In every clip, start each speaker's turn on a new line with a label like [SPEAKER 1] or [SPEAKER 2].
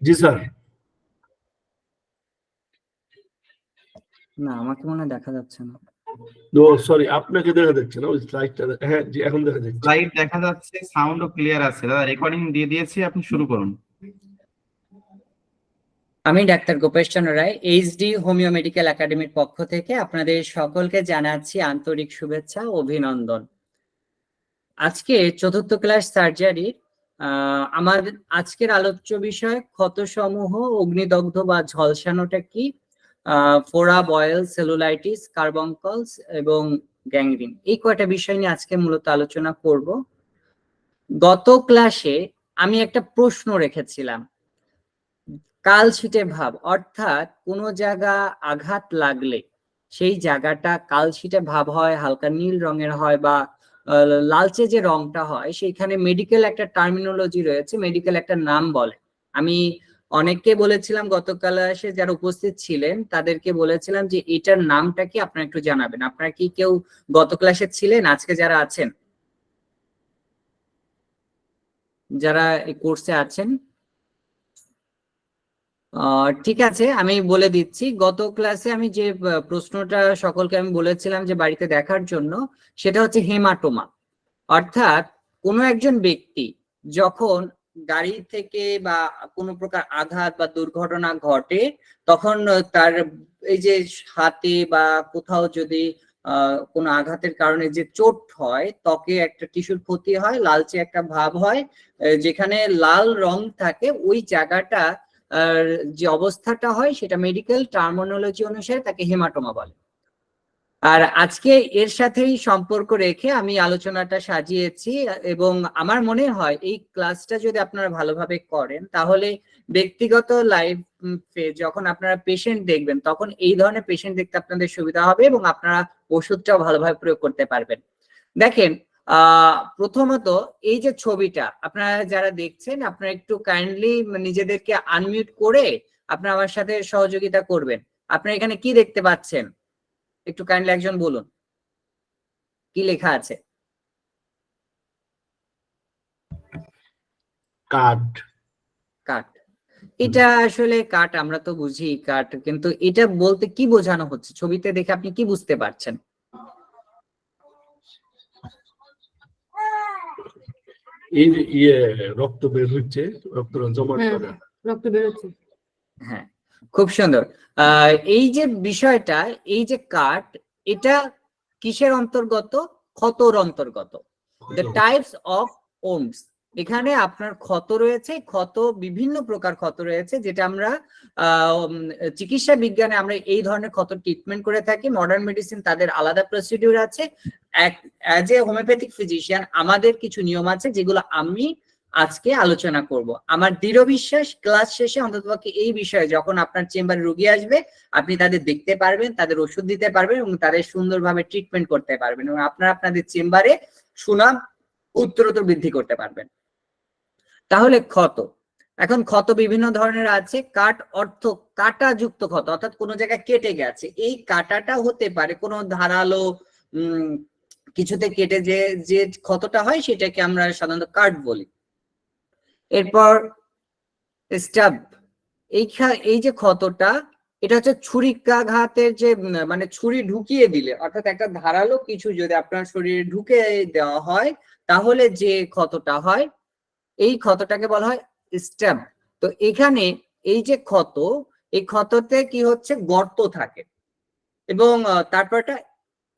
[SPEAKER 1] জি sir.
[SPEAKER 2] না, আমাকে মনে হয় দেখা যাচ্ছে না।
[SPEAKER 1] ও সরি, আপনাকে দেখা যাচ্ছে না, ওই স্লাইডটা। হ্যাঁ জি, এখন দেখা যাচ্ছে।
[SPEAKER 3] স্লাইড দেখা যাচ্ছে, সাউন্ডও ক্লিয়ার আছে। দাদা রেকর্ডিং দিয়ে দিয়েছি, আপনি শুরু করুন।
[SPEAKER 2] আমি ডাক্তার গোপেশ চন্দ্র রায়, এইচডি হোমিও মেডিকেল একাডেমির পক্ষ থেকে আপনাদের সকলকে জানাচ্ছি আন্তরিক শুভেচ্ছা ও অভিনন্দন। আজকে চতুর্থ ক্লাস সার্জারির আমার আজকের আলোচ্য বিষয় ক্ষতসমূহ, অগ্নিদগ্ধ বা ঝলসানোটা কি, ফোড়া, বয়েল, সেলুলাইটিস, কার্বঙ্কলস এবং গ্যাংগ্রিন, এই কয়টা বিষয় নিয়ে আজকে মূলত আলোচনা করব। গত ক্লাসে আমি একটা প্রশ্ন রেখেছিলাম, কালশিটে ভাব, অর্থাৎ কোনো জায়গা আঘাত লাগলে সেই জায়গাটা কালশিটে ভাব হয়, হালকা নীল রঙের হয় বা লালচে যে রংটা হয়, সেইখানে মেডিকেল একটা টার্মিনোলজি রয়েছে, মেডিকেল একটা নাম বলে। আমি অনেককে বলেছিলাম গত ক্লাসে যারা উপস্থিত ছিলেন তাদেরকে বলেছিলাম যে এটার নামটা কি আপনারা একটু জানাবেন। আপনারা কি কেউ গত ক্লাসে ছিলেন? আজকে যারা আছেন, যারা এই কোর্সে আছেন, ঠিক আছে, আমি বলে দিচ্ছি। গত ক্লাসে আমি যে প্রশ্নটা সকলকে আমি বলেছিলাম যে বাড়িতে দেখার জন্য, সেটা হচ্ছে হেমাটোমা। অর্থাৎ কোনো একজন ব্যক্তি যখন গাড়ি থেকে বা কোনো প্রকার আঘাত বা দুর্ঘটনা ঘটে, তখন তার এই যে হাতে বা কোথাও যদি কোনো আঘাতের কারণে যে চোট হয়, ত্বকে একটা টিস্যুর ক্ষতি হয়, লালচে একটা ভাব হয়, যেখানে লাল রং থাকে, ওই জায়গাটা যে অবস্থাটা হয় সেটা মেডিকেল টার্মিনোলজি অনুসারে তাকে হেমাটোমা বলে। আর আজকে এর সাথেই সম্পর্ক রেখে আমি আলোচনাটা সাজিয়েছি, এবং আমার মনে হয় এই ক্লাসটা যদি আপনারা ভালোভাবে করেন তাহলে ব্যক্তিগত লাইফে যখন আপনারা পেশেন্ট দেখবেন তখন এই ধরনের পেশেন্ট দেখতে আপনাদের সুবিধা হবে এবং আপনারা ওষুধটাও ভালোভাবে প্রয়োগ করতে পারবেন। দেখেন, প্রথমত এই যে ছবিটা আপনারা যারা দেখছেন, আপনারা একটু কাইন্ডলি নিজেদেরকে আনমিউট করে আপনারা আমার সাথে সহযোগিতা করবেন। আপনারা এখানে কি দেখতে পাচ্ছেন? একটু কাইন্ডলি একজন বলুন, কি লেখা আছে?
[SPEAKER 1] কাঠ।
[SPEAKER 2] কাঠ। এটা আসলে কাঠ, আমরা তো বুঝি কাঠ, কিন্তু এটা বলতে কি বোঝানো হচ্ছে ছবিতে দেখে আপনি কি বুঝতে পারছেন?
[SPEAKER 1] এই যে ইয়ে রক্ত বের হচ্ছে, রক্ত জমাট বাঁধা।
[SPEAKER 4] রক্ত বের হচ্ছে।
[SPEAKER 2] হ্যাঁ, খুব সুন্দর। এই যে বিষয়টা, এই যে কাঠ, এটা কিসের অন্তর্গত? ক্ষতর অন্তর্গত। The types of wounds. এখানে আপনার ক্ষত রয়েছে, ক্ষত বিভিন্ন প্রকার ক্ষত রয়েছে, যেটা আমরা চিকিৎসা বিজ্ঞানে আমরা এই ধরনের ক্ষত ট্রিটমেন্ট করে থাকি। মডার্ন মেডিসিন তাদের আলাদা প্রসিডিউর আছে। অ্যাজ এ হোমিওপ্যাথিক ফিজিশিয়ান আমাদের কিছু নিয়ম আছে যেগুলো আমি আজকে আলোচনা করব। আমার দৃঢ় বিশ্বাস ক্লাস শেষে অন্ততপক্ষে এই বিষয়ে যখন আপনার চেম্বারে রোগী আসবে, আপনি তাদের দেখতে পারবেন, তাদের ওষুধ দিতে পারবেন এবং তাদের সুন্দরভাবে ট্রিটমেন্ট করতে পারবেন, এবং আপনারা আপনাদের চেম্বারে সুনাম উত্তরোত্তর বৃদ্ধি করতে পারবেন। তাহলে ক্ষত, এখন ক্ষত বিভিন্ন ধরনের আছে। কাট অর্থ কাটা যুক্ত ক্ষত, অর্থাৎ কোনো জায়গায় কেটে গেছে। এই কাটাটা হতে পারে কোনো ধারালো কিছুতে কেটে যে যে ক্ষতটা হয় সেটাকে আমরা সাধারণত কাট বলি। এরপর স্টাব, এই যে ক্ষতটা, এটা হচ্ছে ছুরিকাঘাতের যে মানে ছুরি ঢুকিয়ে দিলে, অর্থাৎ একটা ধারালো কিছু যদি আপনার শরীরে ঢুকে দেওয়া হয় তাহলে যে ক্ষতটা হয়, এই ক্ষতটাকে বলা হয় স্ট্যাব। তো এখানে এই যে ক্ষত, এই ক্ষততে কি হচ্ছে, গর্ত থাকে, এবং তারপরটা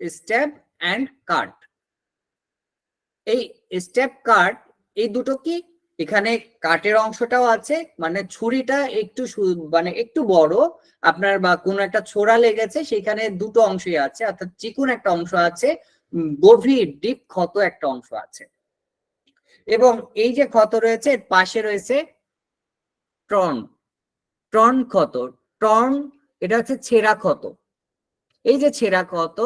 [SPEAKER 2] স্ট্যাব অ্যান্ড কাট। এই স্ট্যাব কাট এই দুটো কি, এখানে কাটের অংশটাও আছে, মানে ছুরিটা একটু মানে একটু বড় আপনার, বা কোনো একটা ছোড়া লেগেছে সেখানে দুটো অংশই আছে, অর্থাৎ চিকুন একটা অংশ আছে, গভীর ডিপ ক্ষত একটা অংশ আছে। এবং এই যে ক্ষত রয়েছে এর পাশে রয়েছে টর্ন। টর্ন ক্ষত, টর্ন এটা হচ্ছে ছেঁড়া ক্ষত। এই যে ছেঁড়া ক্ষত,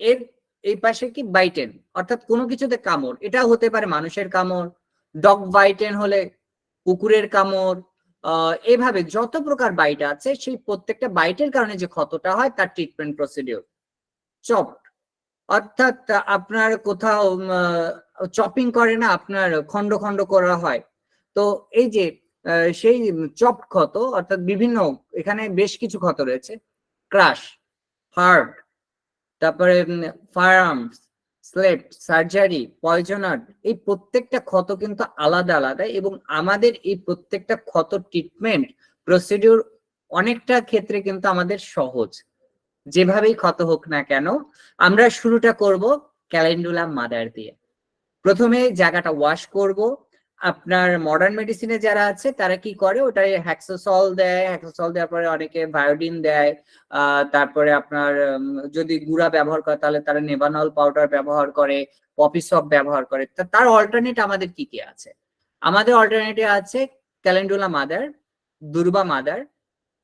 [SPEAKER 2] এর এই পাশে কি বাইটেন, অর্থাৎ কোনো কিছুতে কামড়, এটা হতে পারে মানুষের কামড়, ডগ বাইটেন হলে কুকুরের কামড়, এভাবে যত প্রকার বাইট আছে সেই প্রত্যেকটা বাইটের কারণে যে ক্ষতটা হয় তার ট্রিটমেন্ট প্রসিডিওর। চপ, অর্থাৎ আপনার কোথাও চপিং করে না, আপনার খন্ড খন্ড করা হয়, তো এই যে সেই চপ ক্ষত, অর্থাৎ বিভিন্ন, এখানে বেশ কিছু ক্ষত রয়েছে, ক্রাশ, হার্ট, তারপরে ফায়ারআর্মস, স্লেট, সার্জারি, পয়জনার, এই প্রত্যেকটা ক্ষত কিন্তু আলাদা আলাদা, এবং আমাদের এই প্রত্যেকটা ক্ষত ট্রিটমেন্ট প্রসিডিউর অনেকটা ক্ষেত্রে কিন্তু আমাদের সহজ। যেভাবেই ক্ষত হোক না কেন, আমরা শুরুটা করব ক্যালেন্ডুলা মাদার দিয়ে। প্রথমে জায়গাটা ওয়াশ করব। আপনার মডার্ন মেডিসিনে যারা আছে তারা কি করে, ওটাই হ্যাক্সোসল দেয়, হ্যাক্সোসল দেওয়ার পরে অনেকে ভায়োডিন দেয়, তারপরে আপনার যদি গুঁড়া ব্যবহার করে তাহলে তারা নেভানল পাউডার ব্যবহার করে, পপি সপ ব্যবহার করে। তার অল্টারনেট আমাদের কি কি আছে? আমাদের অল্টারনেটিভ আছে ক্যালেন্ডুলা মাদার, দুর্বা মাদার,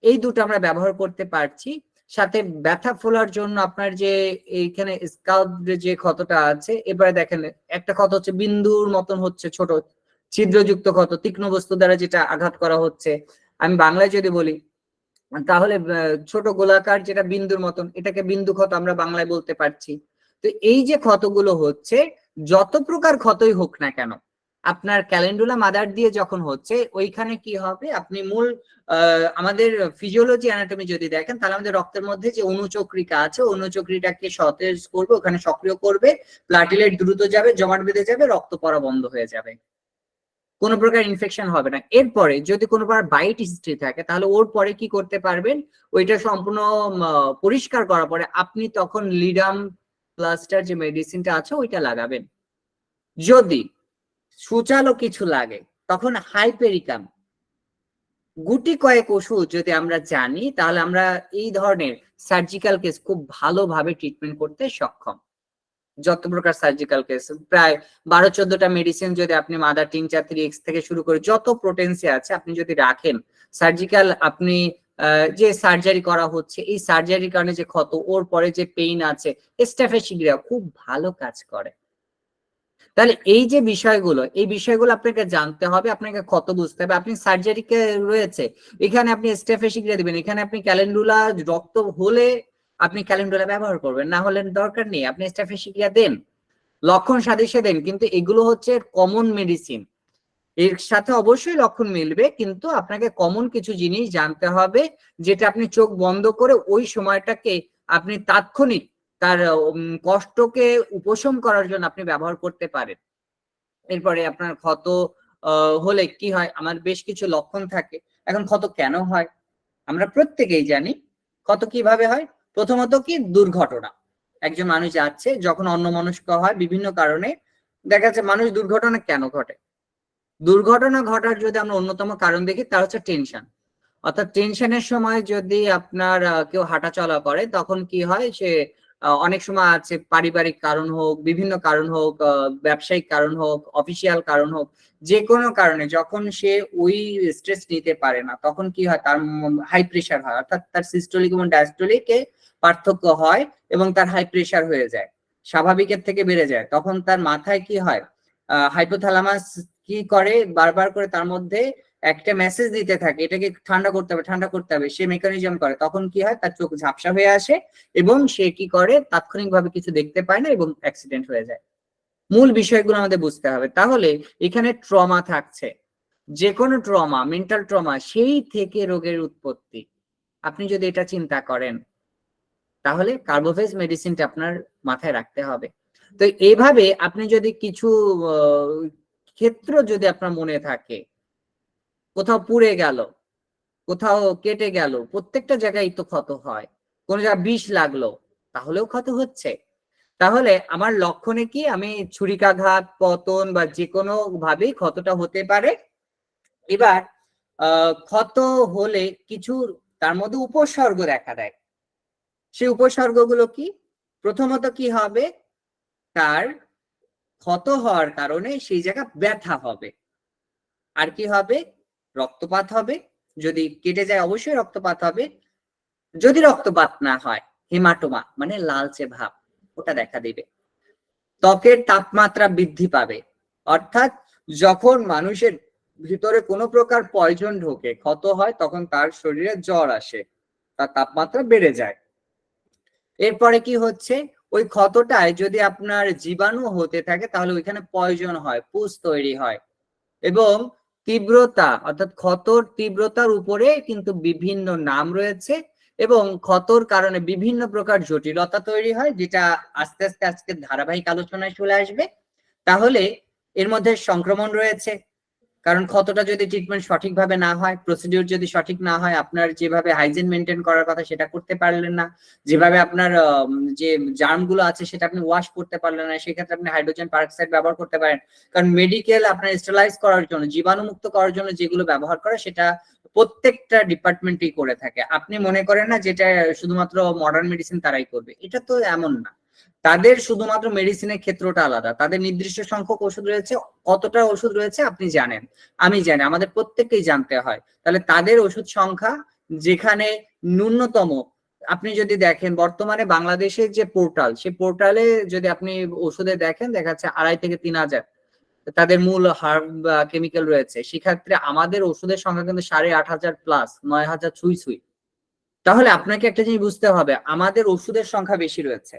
[SPEAKER 2] এই দুটো আমরা ব্যবহার করতে পারছি। সাথে ব্যথা ফোলার জন্য আপনার যে এইখানে স্কাল্প যে ক্ষতটা আছে, এবারে দেখেন একটা ক্ষত হচ্ছে বিন্দুর মতন হচ্ছে, ছোট ছিদ্রযুক্ত ক্ষত, তীক্ষ্ণ বস্তু দ্বারা যেটা আঘাত করা হচ্ছে। আমি বাংলায় যদি বলি তাহলে ছোট গোলাকার যেটা বিন্দুর মতন, এটাকে বিন্দু ক্ষত আমরা বাংলায় বলতে পারছি। তো এই যে ক্ষতগুলো হচ্ছে, যত প্রকার ক্ষতই হোক না কেন, আপনার ক্যালেন্ডুলা মাদার দিয়ে যখন হচ্ছে, ওইখানে কি হবে, আপনি মূল আমাদের ফিজিওলজি অ্যানাটমি যদি দেখেন, তাহলে আমাদের রক্তের মধ্যে যে অনুচক্রিকা আছে, অনুচক্রিকাকে সতেজ করবে, ওখানে সক্রিয় করবে, প্লাটিলেট দ্রুত যাবে, জমাট বেঁধে যাবে, রক্ত পড়া বন্ধ হয়ে যাবে, কোনো প্রকার ইনফেকশন হবে না। এরপরে যদি কোনো প্রকার বাইট হিস্ট্রি থাকে, তাহলে ওর পরে কি করতে পারবেন, ওইটা সম্পূর্ণ পরিষ্কার করার পরে আপনি তখন লিডাম প্লাস্টার যে মেডিসিনটা আছে ওইটা লাগাবেন। যদি সুচালো কিছু লাগে তখন হাইপেরিকাম, গুটি কয়েক ওষুধ যদি আমরা জানি, তাহলে আমরা এই ধরনের সার্জিক্যাল কেস খুব ভালোভাবে ট্রিটমেন্ট করতে সক্ষম। যত প্রকার সার্জিক্যাল কেস, প্রায় 12-14টা মেডিসিন যদি আপনি মাদার টিংচার 3X থেকে শুরু করে যত প্রোটেন্সি আছে আপনি যদি রাখেন, সার্জিক্যাল আপনি যে সার্জারি করা হচ্ছে, এই সার্জারির কারণে যে ক্ষত, ওর পরে যে পেইন আছে, স্ট্যাফিসিগ্রিয়া খুব ভালো কাজ করে। তাহলে এই যে বিষয়গুলো, এই বিষয়গুলো আপনাকে জানতে হবে, আপনাকে ক্ষত বুঝতে হবে। আপনি সার্জারিকে রয়েছে, এখানে আপনি স্টেফেসিগ্রিয়া দিবেন, এখানে আপনি ক্যালেন্ডুলা রক্ত হলে আপনি ক্যালেন্ডুলা ব্যবহার করবেন, না হলে দরকার নেই, আপনি স্টেফেসিগ্রিয়া দেন, লক্ষণ সাদৃশ্যে দেন। কিন্তু এগুলো হচ্ছে কমন মেডিসিন, এর সাথে অবশ্যই লক্ষণ মিলবে, কিন্তু আপনাকে কমন কিছু জিনিস জানতে হবে, যেটা আপনি চোখ বন্ধ করে ওই সময়টাকে আপনি তাৎক্ষণিক তার কষ্টকে উপশম করার জন্য আপনি ব্যবহার করতে পারেন। এরপরে আপনার ক্ষত হলে কি হয়, আমার বেশ কিছু লক্ষণ থাকে। এখন ক্ষত কেন হয় আমরা প্রত্যেকেই জানি। ক্ষত কিভাবে হয়? প্রথমত কি, দুর্ঘটনা। একজন মানুষ যাচ্ছে, যখন অন্যমনস্ক হয় বিভিন্ন কারণে, দেখা যাচ্ছে মানুষ দুর্ঘটনা কেন ঘটে, দুর্ঘটনা ঘটার যদি আমরা অন্যতম কারণ দেখি, তা হচ্ছে টেনশন। অর্থাৎ টেনশনের সময় যদি আপনার কেউ হাঁটাচলা করে, তখন কি হয়, সে অনেক সময় আছে পারিবারিক কারণ হোক, বিভিন্ন কারণ হোক, ব্যবসায়িক কারণ হোক, অফিসিয়াল কারণ হোক, যে কোনো কারণে যখন সে ওই স্ট্রেস নিতে পারে না, তখন কি হয়, তার হাই প্রেশার হয়, অর্থাৎ তার সিস্টোলিক এবং ডায়াস্টোলিকে পার্থক্য হয় এবং তার হাই প্রেশার হয়ে যায়, স্বাভাবিকের থেকে বেড়ে যায়। তখন তার মাথায় কি হয়, হাইপোথ্যালামাস কি করে, বারবার করে তার মধ্যে একটা মেসেজ দিতে থাকে, এটাকে ঠান্ডা করতে হবে, ঠান্ডা করতে হবে, সে মেকানিজম করে। তখন কি হয়, তার চোখ ঝাপসা হয়ে আসে এবং সে কি করে, তাৎক্ষণিকভাবে কিছু দেখতে পায় না এবং অ্যাক্সিডেন্ট হয়ে যায়। মূল বিষয়গুলো আমাদের বুঝতে হবে। তাহলে এখানে ট্রমা থাকছে, যে কোনো ট্রমা, মেন্টাল ট্রমা, সেই থেকে রোগের উৎপত্তি। আপনি যদি এটা চিন্তা করেন, তাহলে কার্বোভেজ মেডিসিনটা আপনার মাথায় রাখতে হবে। তো এইভাবে আপনি যদি কিছু ক্ষেত্র যদি আপনার মনে থাকে, কোথাও পুড়ে গেল, কোথাও কেটে গেল, প্রত্যেকটা জায়গায় তো ক্ষত হয়, কোন জায়গায় বিষ লাগলো, তাহলেও ক্ষত হচ্ছে। তাহলে আমার লক্ষণে কি, আমি ছুরিকাঘাত, পতন বা যে কোনো ভাবেই ক্ষতটা হতে পারে। এবার ক্ষত হলে কিছু তার মধ্যে উপসর্গ দেখা দেয়। সেই উপসর্গগুলো কি? প্রথমত কি হবে, তার ক্ষত হওয়ার কারণে সেই জায়গা ব্যথা হবে। আর কি হবে? রক্তপাত হবে। যদি কেটে যায় অবশ্যই রক্তপাত হবে। যদি রক্তপাত না হয়, হেমাটোমা মানে লালচে ভাব, ওটা দেখা দিবে। ত্বকের তাপমাত্রা বৃদ্ধি পাবে, অর্থাৎ যখন মানুষের ভিতরে কোনো প্রকার পয়জন ঢোকে, ক্ষত হয়, তখন তার শরীরে জ্বর আসে, তার তাপমাত্রা বেড়ে যায়। এরপরে কি হচ্ছে, ওই ক্ষতটায় যদি আপনার জীবাণু হতে থাকে, তাহলে ওইখানে পয়জন হয়, পুষ তৈরি হয়। এবং তীব্রতা অর্থাৎ ক্ষতর তীব্রতার উপরে কিন্তু বিভিন্ন নাম রয়েছে এবং ক্ষতর কারণে বিভিন্ন প্রকার জটিলতা তৈরি হয়, যেটা আস্তে আস্তে আজকে ধারাবাহিক আলোচনায় চলে আসবে। তাহলে এর মধ্যে সংক্রমণ রয়েছে, কারণ ক্ষতটা যদি ট্রিটমেন্ট সঠিকভাবে না হয়, প্রসিডিউর যদি সঠিক না হয়, আপনার যেভাবে হাইজিন মেনটেন করার কথা সেটা করতে পারলেন না, যেভাবে আপনার যে জার্মগুলো আছে সেটা আপনি ওয়াশ করতে পারলেন না, সেক্ষেত্রে আপনি হাইড্রোজেন পারঅক্সাইড ব্যবহার করতে পারেন। কারণ মেডিকেল আপনার স্টেলাইজ করার জন্য, জীবাণুমুক্ত করার জন্য যেগুলো ব্যবহার করে সেটা প্রত্যেকটা ডিপার্টমেন্টই করে থাকে। আপনি মনে করেন না যেটা শুধুমাত্র মডার্ন মেডিসিন তারাই করবে, এটা তো এমন না। তাদের শুধুমাত্র মেডিসিনের ক্ষেত্রটা আলাদা, তাদের নির্দিষ্ট সংখ্যক ওষুধ রয়েছে। কতটা ওষুধ রয়েছে আপনি জানেন, আমি জানি, আমাদের প্রত্যেককেই জানতে হয়। তাহলে তাদের ওষুধ সংখ্যা যেখানে ন্যূনতম, আপনি যদি দেখেন বর্তমানে বাংলাদেশের যে পোর্টাল, সেই পোর্টালে যদি আপনি ওষুধে দেখেন, দেখা যাচ্ছে 2,500 থেকে 3,000 তাদের মূল হার্ব বা কেমিক্যাল রয়েছে। সেক্ষেত্রে আমাদের ওষুধের সংখ্যা কিন্তু 8,500 প্লাস, 9,000 ছুঁই ছুঁই। তাহলে আপনাকে একটা জিনিস বুঝতে হবে, আমাদের ওষুধের সংখ্যা বেশি রয়েছে।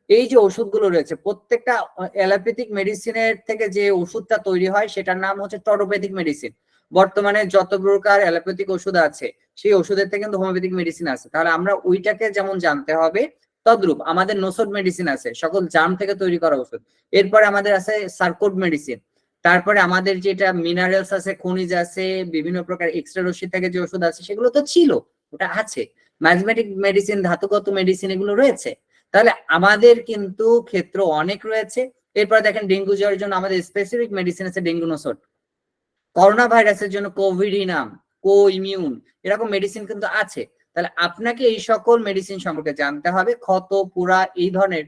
[SPEAKER 2] এই যে ওষুধগুলো রয়েছে প্রত্যেকটা অ্যালোপ্যাথিক মেডিসিনের থেকে যে ওষুধটা তৈরি হয় সেটার নাম হচ্ছে টরোপ্যাথিক মেডিসিন। বর্তমানে যত প্রকার অ্যালোপ্যাথিক ওষুধ আছে সেই ওষুধের থেকে কিন্তু হোমিওপ্যাথিক মেডিসিন আছে। তাহলে আমরা ওইটাকে যেমন জানতে হবে, তদ্রূপ আমাদের নোসোড মেডিসিন আছে, সকল জার্ম থেকে তৈরি করা ওষুধ। এরপরে আমাদের আছে সার্কোড মেডিসিন। তারপরে আমাদের যেটা মিনারেলস আছে, খনিজ আছে, বিভিন্ন প্রকার এক্সট্রা রশ্মি থেকে যে ওষুধ আছে সেগুলো তো ছিল, ওটা আছে। ম্যাজমেটিক মেডিসিন, ধাতুগত মেডিসিন, এগুলো রয়েছে। তাহলে আমাদের কিন্তু ক্ষেত্র অনেক রয়েছে। এরপর দেখেন ডেঙ্গু জ্বরের জন্য আমাদের স্পেসিফিক মেডিসিন আছে ডেঙ্গুনোসোড, করোনা ভাইরাসের জন্য কোভিডিনাম, কো ইমিউন, এরকম মেডিসিন কিন্তু আছে। তাহলে আপনাকে এই সকল মেডিসিন সম্পর্কে জানতে হবে। ক্ষত, পুরা, এই ধরনের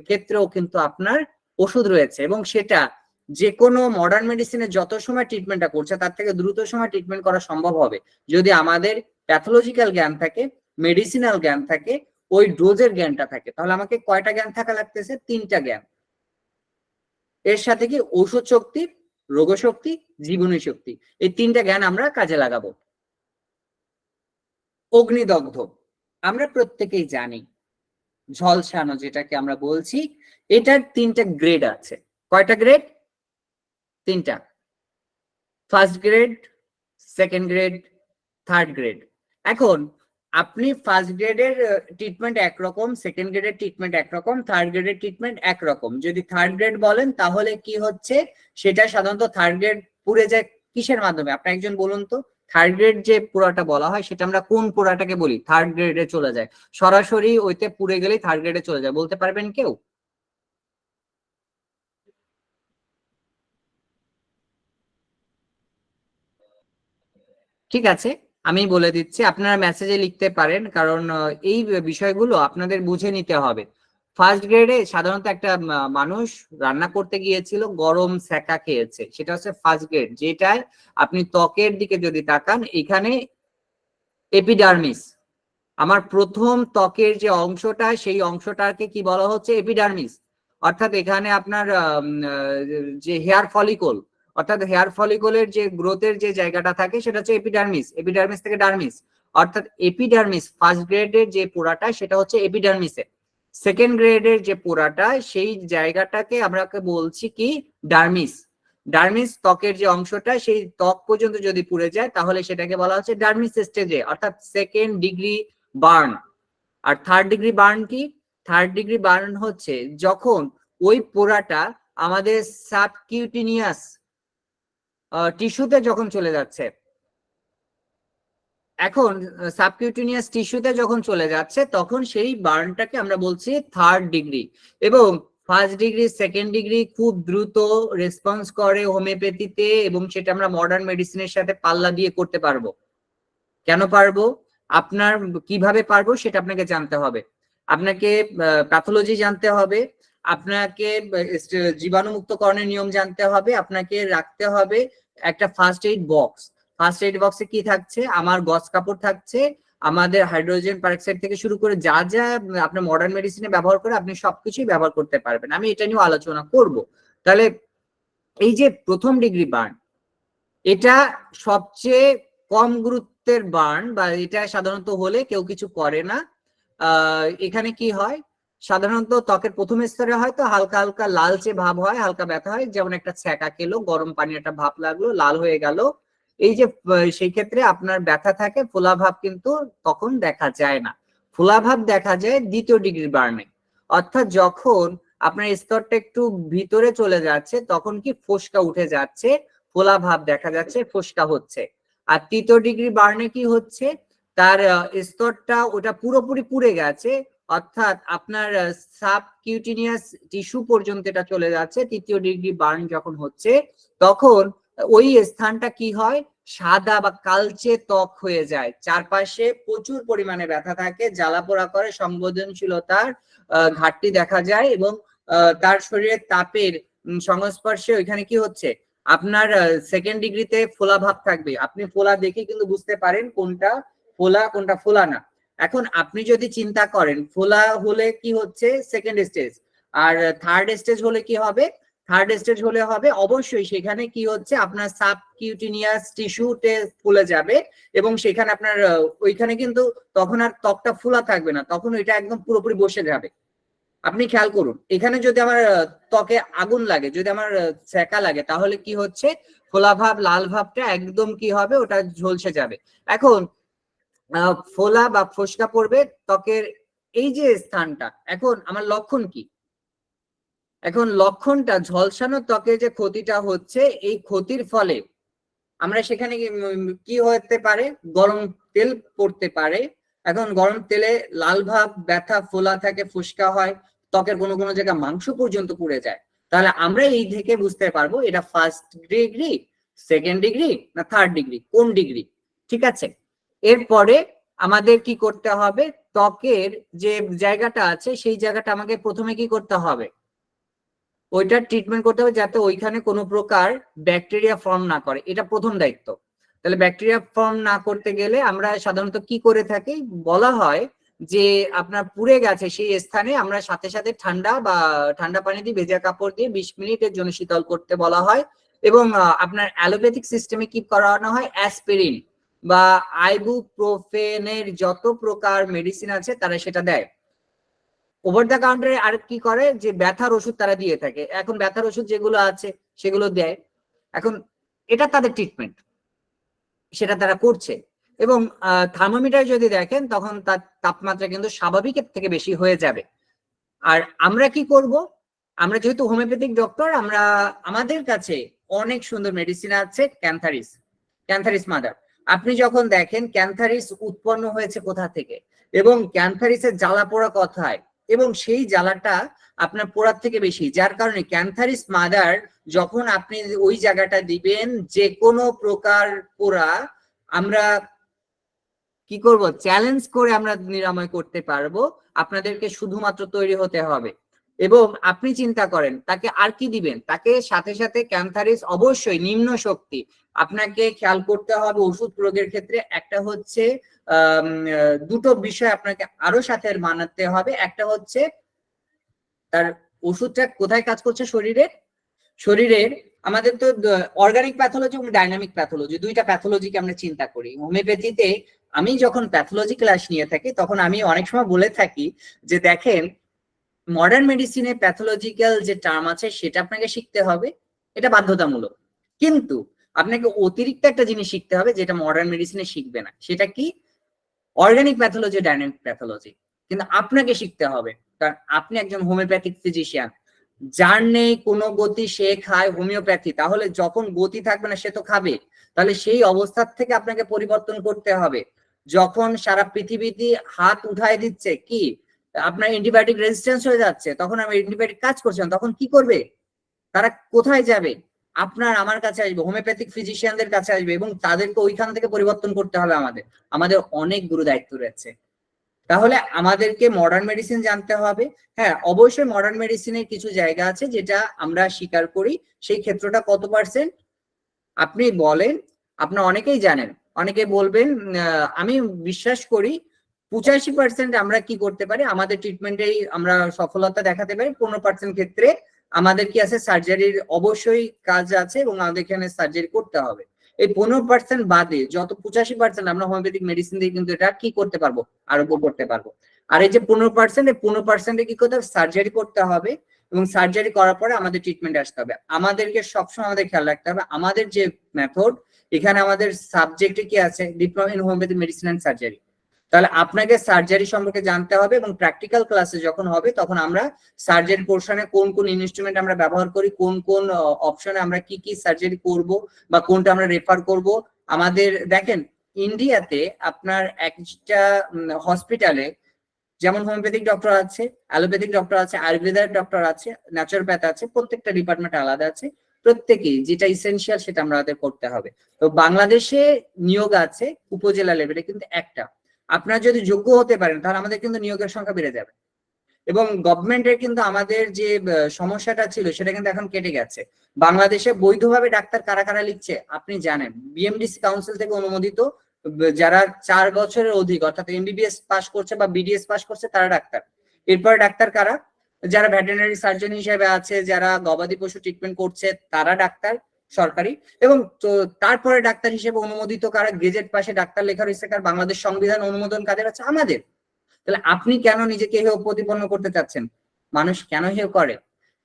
[SPEAKER 2] ক্ষেত্রেও কিন্তু আপনার ওষুধ রয়েছে এবং সেটা যে কোনো মডার্ন মেডিসিনে যত সময় ট্রিটমেন্টটা করছে তার থেকে দ্রুত সময় ট্রিটমেন্ট করা সম্ভব হবে যদি আমাদের প্যাথোলজিক্যাল জ্ঞান থাকে, মেডিসিনাল জ্ঞান থাকে, ওই ডোজের জ্ঞানটা থাকে। তাহলে আমাকে কয়টা জ্ঞান থাকা লাগতেছে? 3টা জ্ঞান। এর সাথে কি ঔষধ শক্তি, রোগ শক্তি, জীবনী শক্তি, এই 3টা জ্ঞান আমরা কাজে লাগাবো। অগ্নিদগ্ধ আমরা প্রত্যেকেই জানি, ঝলসানো যেটাকে আমরা বলছি, এটার 3টা গ্রেড আছে। কয়টা গ্রেড? 3টা। First grade, second grade, third grade. এখন আপনি ফার্স্ট গ্রেডের ট্রিটমেন্ট একরকম, সেকেন্ড গ্রেডের ট্রিটমেন্ট একরকম, থার্ড গ্রেডের ট্রিটমেন্ট একরকম। যদি থার্ড গ্রেড বলেন তাহলে কি হচ্ছে, সেটা সাধারণত থার্ড গ্রেড পুড়ে যায় কিসের মাধ্যমে? আপনি একজন বলুন তো, থার্ড গ্রেড যে পোড়াটা বলা হয় সেটা আমরা কোন পোড়াটাকে বলি? থার্ড গ্রেডে চলে যায়, সরাসরি ওইতে পুড়ে গেলেই থার্ড গ্রেডে চলে যায়, বলতে পারবেন কেউ? ঠিক আছে, আমি বলে দিচ্ছি, আপনারা মেসেজে লিখতে পারেন, কারণ এই বিষয়গুলো আপনাদের বুঝে নিতে হবে। ফার্স্ট গ্রেডে সাধারণত একটা মানুষ রান্না করতে গিয়েছিল, গরম সেকা খেয়েছে, সেটা হচ্ছে ফার্স্ট গ্রেড। যেটায় আপনি ত্বকের দিকে যদি তাকান, এখানে এপিডার্মিস, আমার প্রথম ত্বকের যে অংশটা, সেই অংশটাকে কি বলা হচ্ছে? এপিডার্মিস। অর্থাৎ এখানে আপনার যে হেয়ার ফলিকল, অর্থাৎ হেয়ার ফলিকলের যে গ্রোথের যে জায়গাটা থাকে সেটা হচ্ছে এপিডার্মিস। এপিডার্মিস থেকে ডার্মিস, অর্থাৎ এপিডার্মিস ফার্স্ট গ্রেডের যে পোড়াটা সেটা হচ্ছে এপিডার্মিসে। সেকেন্ড গ্রেডের যে পোড়াটা, সেই জায়গাটাকে আমরা বলছি কি? ডার্মিস। ডার্মিস ত্বকের যে অংশটা, সেই ত্বক পর্যন্ত যদি পুড়ে যায় তাহলে সেটাকে বলা হচ্ছে ডার্মিস স্টেজে, অর্থাৎ সেকেন্ড ডিগ্রি বার্ন। আর থার্ড ডিগ্রি বার্ন কি? থার্ড ডিগ্রি বার্ন হচ্ছে যখন ওই পোড়াটা আমাদের সাবকিউটিনিয়াস টিস্যুতে যখন চলে যাচ্ছে। এখন সাবকিউটিনিয়াস টিস্যুতে যখন চলে যাচ্ছে তখন সেই বার্নটাকে আমরা বলছি থার্ড ডিগ্রি। এবং ফার্স্ট ডিগ্রি, সেকেন্ড ডিগ্রি খুব দ্রুত রেসপন্স করে হোমিওপ্যাথিতে, এবং সেটা আমরা মডার্ন মেডিসিনের সাথে পাল্লা দিয়ে করতে পারবো। কেন পারবো? আপনার কিভাবে পারবো সেটা আপনাকে জানতে হবে। আপনাকে প্যাথোলজি জানতে হবে, আপনাকে জীবাণুমুক্তকরণের নিয়ম জানতে হবে, আপনাকে রাখতে হবে একটা first aid box. First aid বক্সে কি থাকছে? আমার গজ কাপড় থাকছে, আমাদের হাইড্রোজেন পারঅক্সাইড থেকে শুরু করে যা যা আপনার মডার্ন মেডিসিনে ব্যবহার করে আপনি সবকিছুই ব্যবহার করতে পারবেন। আমি এটা নিয়ে আলোচনা করব। তাহলে এই যে প্রথম ডিগ্রি বার্ন, এটা সবচেয়ে কম গুরুত্বের বার্ন, বা এটা সাধারণত হলে কেউ কিছু করে না। এখানে কি হয়, সাধারণত ত্বকের প্রথম স্তরে হয়তো হালকা হালকা লালচে ভাব হয়, হালকা ব্যথা হয়, যেমন একটা ছ্যাঁকা খেলো, গরম পানি একটা ভাপ লাগলো, লাল হয়ে গেল, এই যে সেই ক্ষেত্রে আপনার ব্যথা থাকে, ফোলাভাব কিন্তু তখন দেখা যায় না। ফোলাভাব দেখা যায় 2য় ডিগ্রি বার্নে, অর্থাৎ যখন আপনার স্তরটা একটু ভিতরে চলে যাচ্ছে তখন কি ফোসকা উঠে যাচ্ছে, ফোলাভাব দেখা যাচ্ছে, ফোসকা হচ্ছে। আর 3য় ডিগ্রি বার্নে কি হচ্ছে, তার স্তরটা ওটা পুরোপুরি পুড়ে গেছে, অর্থাৎ আপনার সাবকিউটিনিয়াস টিস্যু পর্যন্ত এটা চলে যাচ্ছে। 3য় ডিগ্রি বার্ন যখন হচ্ছে তখন ওই স্থানটা কি হয়, সাদা বা কালচে ত্বক হয়ে যায়, চারপাশে প্রচুর পরিমাণে ব্যথা থাকে, জ্বালাপোড়া করে, সংবেদনশীলতার ঘাটতি দেখা যায় এবং তার শরীরের তাপের সংস্পর্শে ওইখানে কি হচ্ছে, আপনার 2nd ডিগ্রিতে ফোলা ভাব থাকবে। আপনি ফোলা দেখে কিন্তু বুঝতে পারেন কোনটা ফোলা কোনটা ফোলা না। এখন আপনি যদি চিন্তা করেন ফোলা হলে কি হচ্ছে 2nd স্টেজ, আর 3rd স্টেজ হলে কি হবে, 3rd স্টেজ হলে হবে অবশ্যই সেখানে কি হচ্ছে আপনার সাবকিউটিনিয়াস টিস্যুতে ফুলে যাবে এবং সেখানে আপনার ওইখানে কিন্তু তখন আর ত্বকটা ফোলা থাকবে না, তখন ওইটা একদম পুরোপুরি বসে যাবে। আপনি খেয়াল করুন, এখানে যদি আমার ত্বকে আগুন লাগে, যদি আমার সেকা লাগে, তাহলে কি হচ্ছে ফোলা ভাব, লাল ভাবটা একদম কি হবে, ওটা ঝলসে যাবে। এখন ফোলা বা ফোসকা পড়বে ত্বকের এই যে স্থানটা, এখন আমার লক্ষণ কি, এখন লক্ষণটা ঝলসানো ত্বকে যে ক্ষতিটা হচ্ছে, এই ক্ষতির ফলে আমরা সেখানে কি হতে পারে, গরম তেল পড়তে পারে। এখন গরম তেলে লাল ভাব, ব্যথা, ফোলা থাকে, ফুসকা হয়, ত্বকের কোনো কোনো জায়গায় মাংস পর্যন্ত পুড়ে যায়। তাহলে আমরা এই থেকে বুঝতে পারবো এটা 1st ডিগ্রি, 2nd ডিগ্রি না 3rd ডিগ্রি, কোন ডিগ্রি। ঠিক আছে, এরপরে আমাদের কি করতে হবে, ত্বকের যে জায়গাটা আছে সেই জায়গাটা আমাকে প্রথমে কি করতে হবে, ওইটার ট্রিটমেন্ট করতে হবে যাতে ওইখানে কোনো প্রকার ব্যাকটেরিয়া ফর্ম না করে, এটা প্রথম দায়িত্ব। তাহলে ব্যাকটেরিয়া ফর্ম না করতে গেলে আমরা সাধারণত কি করে থাকি, বলা হয় যে আপনার পুড়ে গেছে সেই স্থানে আমরা সাথে সাথে ঠান্ডা পানি দিয়ে ভেজা কাপড় দিয়ে 20 মিনিটের জন্য শীতল করতে বলা হয়। এবং আপনার অ্যালোপ্যাথিক সিস্টেমে কি করানো হয়, অ্যাসপিরিন বা আইবুপ্রোফেনের যত প্রকার মেডিসিন আছে তারা সেটা দেয়। ওভার দ্য কাউন্টারে আর কি করে, যে ব্যথার ওষুধ তারা দিয়ে থাকে, এখন ব্যথার ওষুধ যেগুলো আছে সেগুলো দেয়। এখন এটা তাদের ট্রিটমেন্ট, সেটা তারা করছে। এবং থার্মোমিটার যদি দেখেন তখন তার তাপমাত্রা কিন্তু স্বাভাবিকের থেকে বেশি হয়ে যাবে। আর আমরা কি করব, আমরা যেহেতু হোমিওপ্যাথিক ডক্টর, আমরা আমাদের কাছে অনেক সুন্দর মেডিসিন আছে, ক্যান্থারিস মাদার। আপনি যখন দেখেন ক্যান্থারিস উৎপন্ন হয়েছে কোথা থেকে এবং ক্যান্থারিসের জ্বালা পোড়া কোথায়, এবং সেই জ্বালাটা আপনার পোড়ার থেকে বেশি, যার কারণে ক্যান্থারিস মাদার যখন আপনি ওই জায়গাটা দিবেন, যে কোনো প্রকার পোড়া আমরা কি করব, চ্যালেঞ্জ করে আমরা নিরাময় করতে পারবো। আপনাদেরকে শুধুমাত্র তৈরি হতে হবে। এবং আপনি চিন্তা করেন তাকে আর কি দিবেন, তাকে সাথে সাথে ক্যান্থারিস অবশ্যই নিম্ন শক্তি। আপনাকে খেয়াল করতে হবে ওষুধ প্রয়োগের ক্ষেত্রে, একটা হচ্ছে দুটো বিষয় আপনাকে আরো সাথে মানাতে হবে। একটা হচ্ছে তার ওষুধটা কোথায় কাজ করছে, শরীরের আমাদের তো অর্গানিক প্যাথোলজি এবং ডাইনামিক প্যাথোলজি, দুইটা প্যাথোলজিকে আমরা চিন্তা করি। হোমিওপ্যাথিতে আমি যখন প্যাথোলজি ক্লাস নিয়ে থাকি তখন আমি অনেক সময় বলে থাকি যে দেখেন, মডার্ন মেডিসিনে প্যাথোলজিক্যাল যে টার্ম আছে সেটা আপনাকে শিখতে হবে, এটা বাধ্যতামূলক। কিন্তু আপনাকে অতিরিক্ত একটা জিনিস শিখতে হবে যেটা মডার্ন মেডিসিনে শিখবে না, সেটা কি, অর্গানিক প্যাথোলজি, ডাইনামিক প্যাথোলজি। কিন্তু আপনাকে শিখতে হবে, কারণ আপনি একজন হোমিওপ্যাথিক ফিজিশিয়ান, যার নেই কোনো গতি সে খায় হোমিওপ্যাথি। তাহলে যখন গতি থাকবে না সে তো খাবে, তাহলে সেই অবস্থার থেকে আপনাকে পরিবর্তন করতে হবে। যখন সারা পৃথিবীতে হাত উঠায় দিচ্ছে কি আপনার অ্যান্টিবায়োটিক রেজিস্ট্যান্স হয়ে যাচ্ছে, তখন আমি অ্যান্টিবায়োটিক কাজ করছে না, তখন কি করবে, তারা কোথায় যাবে, আপনার আমার কাছে আসবে, হোমিওপ্যাথিক ফিজিশিয়ানদের কাছে আসবে, এবং তাদেরকে ওইখান থেকে পরিবর্তন করতে হবে। আমাদের অনেক গুরু দায়িত্ব রয়েছে। তাহলে আমাদেরকে মডার্ন মেডিসিন জানতে হবে। হ্যাঁ, অবশ্যই মডার্ন মেডিসিনের কিছু জায়গা আছে যেটা আমরা স্বীকার করি, সেই ক্ষেত্রটা কত পার্সেন্ট আপনি বলেন, আপনার অনেকেই জানেন, অনেকে বলবেন, আমি বিশ্বাস করি 85% আমরা কি করতে পারি, আমাদের ট্রিটমেন্টেই আমরা সফলতা দেখাতে পারি। 15% ক্ষেত্রে আমাদের কি আছে, সার্জারির অবশ্যই কাজ আছে এবং আমাদের এখানে সার্জারি করতে হবে। এই 15% বাদে যত 85% আমরা হোমিওপ্যাথিক মেডিসিন দিয়ে কিন্তু এটা কি করতে পারবো, আরোগ্য করতে পারবো। আর এই যে 15%, এই 15%-এ কি করতে হবে, সার্জারি করতে হবে, এবং সার্জারি করার পরে আমাদের ট্রিটমেন্ট আসতে হবে। আমাদেরকে সবসময় আমাদের খেয়াল রাখতে হবে আমাদের যে মেথড, এখানে আমাদের সাবজেক্টে কি আছে, diploma in homeopathy medicine and surgery. তাহলে আপনাকে সার্জারি সম্পর্কে জানতে হবে এবং প্র্যাকটিক্যাল ক্লাসে যখন হবে তখন আমরা সার্জারি পোর্শনে কোন কোন ইনস্ট্রুমেন্ট আমরা ব্যবহার করি, কোন কোন অপশনে আমরা কি কি সার্জারি করব বা কোনটা আমরা রেফার করব। আমাদের দেখেন ইন্ডিয়াতে আপনার একটা হসপিটালে যেমন হোমিওপ্যাথিক ডক্টর আছে, অ্যালোপ্যাথিক ডক্টর আছে, আয়ুর্বেদার ডক্টর আছে, ন্যাচুরোপ্যাথ আছে, প্রত্যেকটা ডিপার্টমেন্ট আলাদা আছে। প্রত্যেকেই যেটা ইসেনশিয়াল সেটা আমাদের করতে হবে। তো বাংলাদেশে নিয়োগ আছে উপজেলা লেভেলে কিন্তু একটা। আপনারা যদি যোগ্য হতে পারেন তাহলে আমাদের কিন্তু নিয়োগের সংখ্যা বেড়ে যাবে এবং গভর্নমেন্টের কিন্তু আমাদের যে সমস্যাটা ছিল সেটা কিন্তু এখন কেটে গেছে। বাংলাদেশে বৈধভাবে ডাক্তার কারা কারা লিখছে আপনি জানেন, বিএমডিসি কাউন্সিল থেকে অনুমোদিত যারা 4 বছরের অধিক অর্থাৎ এমবিবিএস পাস করছে বা বিডিএস পাস করছে তারা ডাক্তার। এরপর ডাক্তার কারা, যারা ভেটেরিনারি সার্জন হিসেবে আছে, যারা গবাদি পশু ট্রিটমেন্ট করছে তারা ডাক্তার সরকারি। এবং তো তারপরে ডাক্তার হিসেবে অনুমোদিত কারা, গেজেট পাশে ডাক্তার লেখা রয়েছে কার, বাংলাদেশ সংবিধান অনুমোদন কাদের আছে, আমাদের। তাহলে আপনি কেন নিজেকে হেয় প্রতিপন্ন করতে চাচ্ছেন? মানুষ কেন হেয় করে,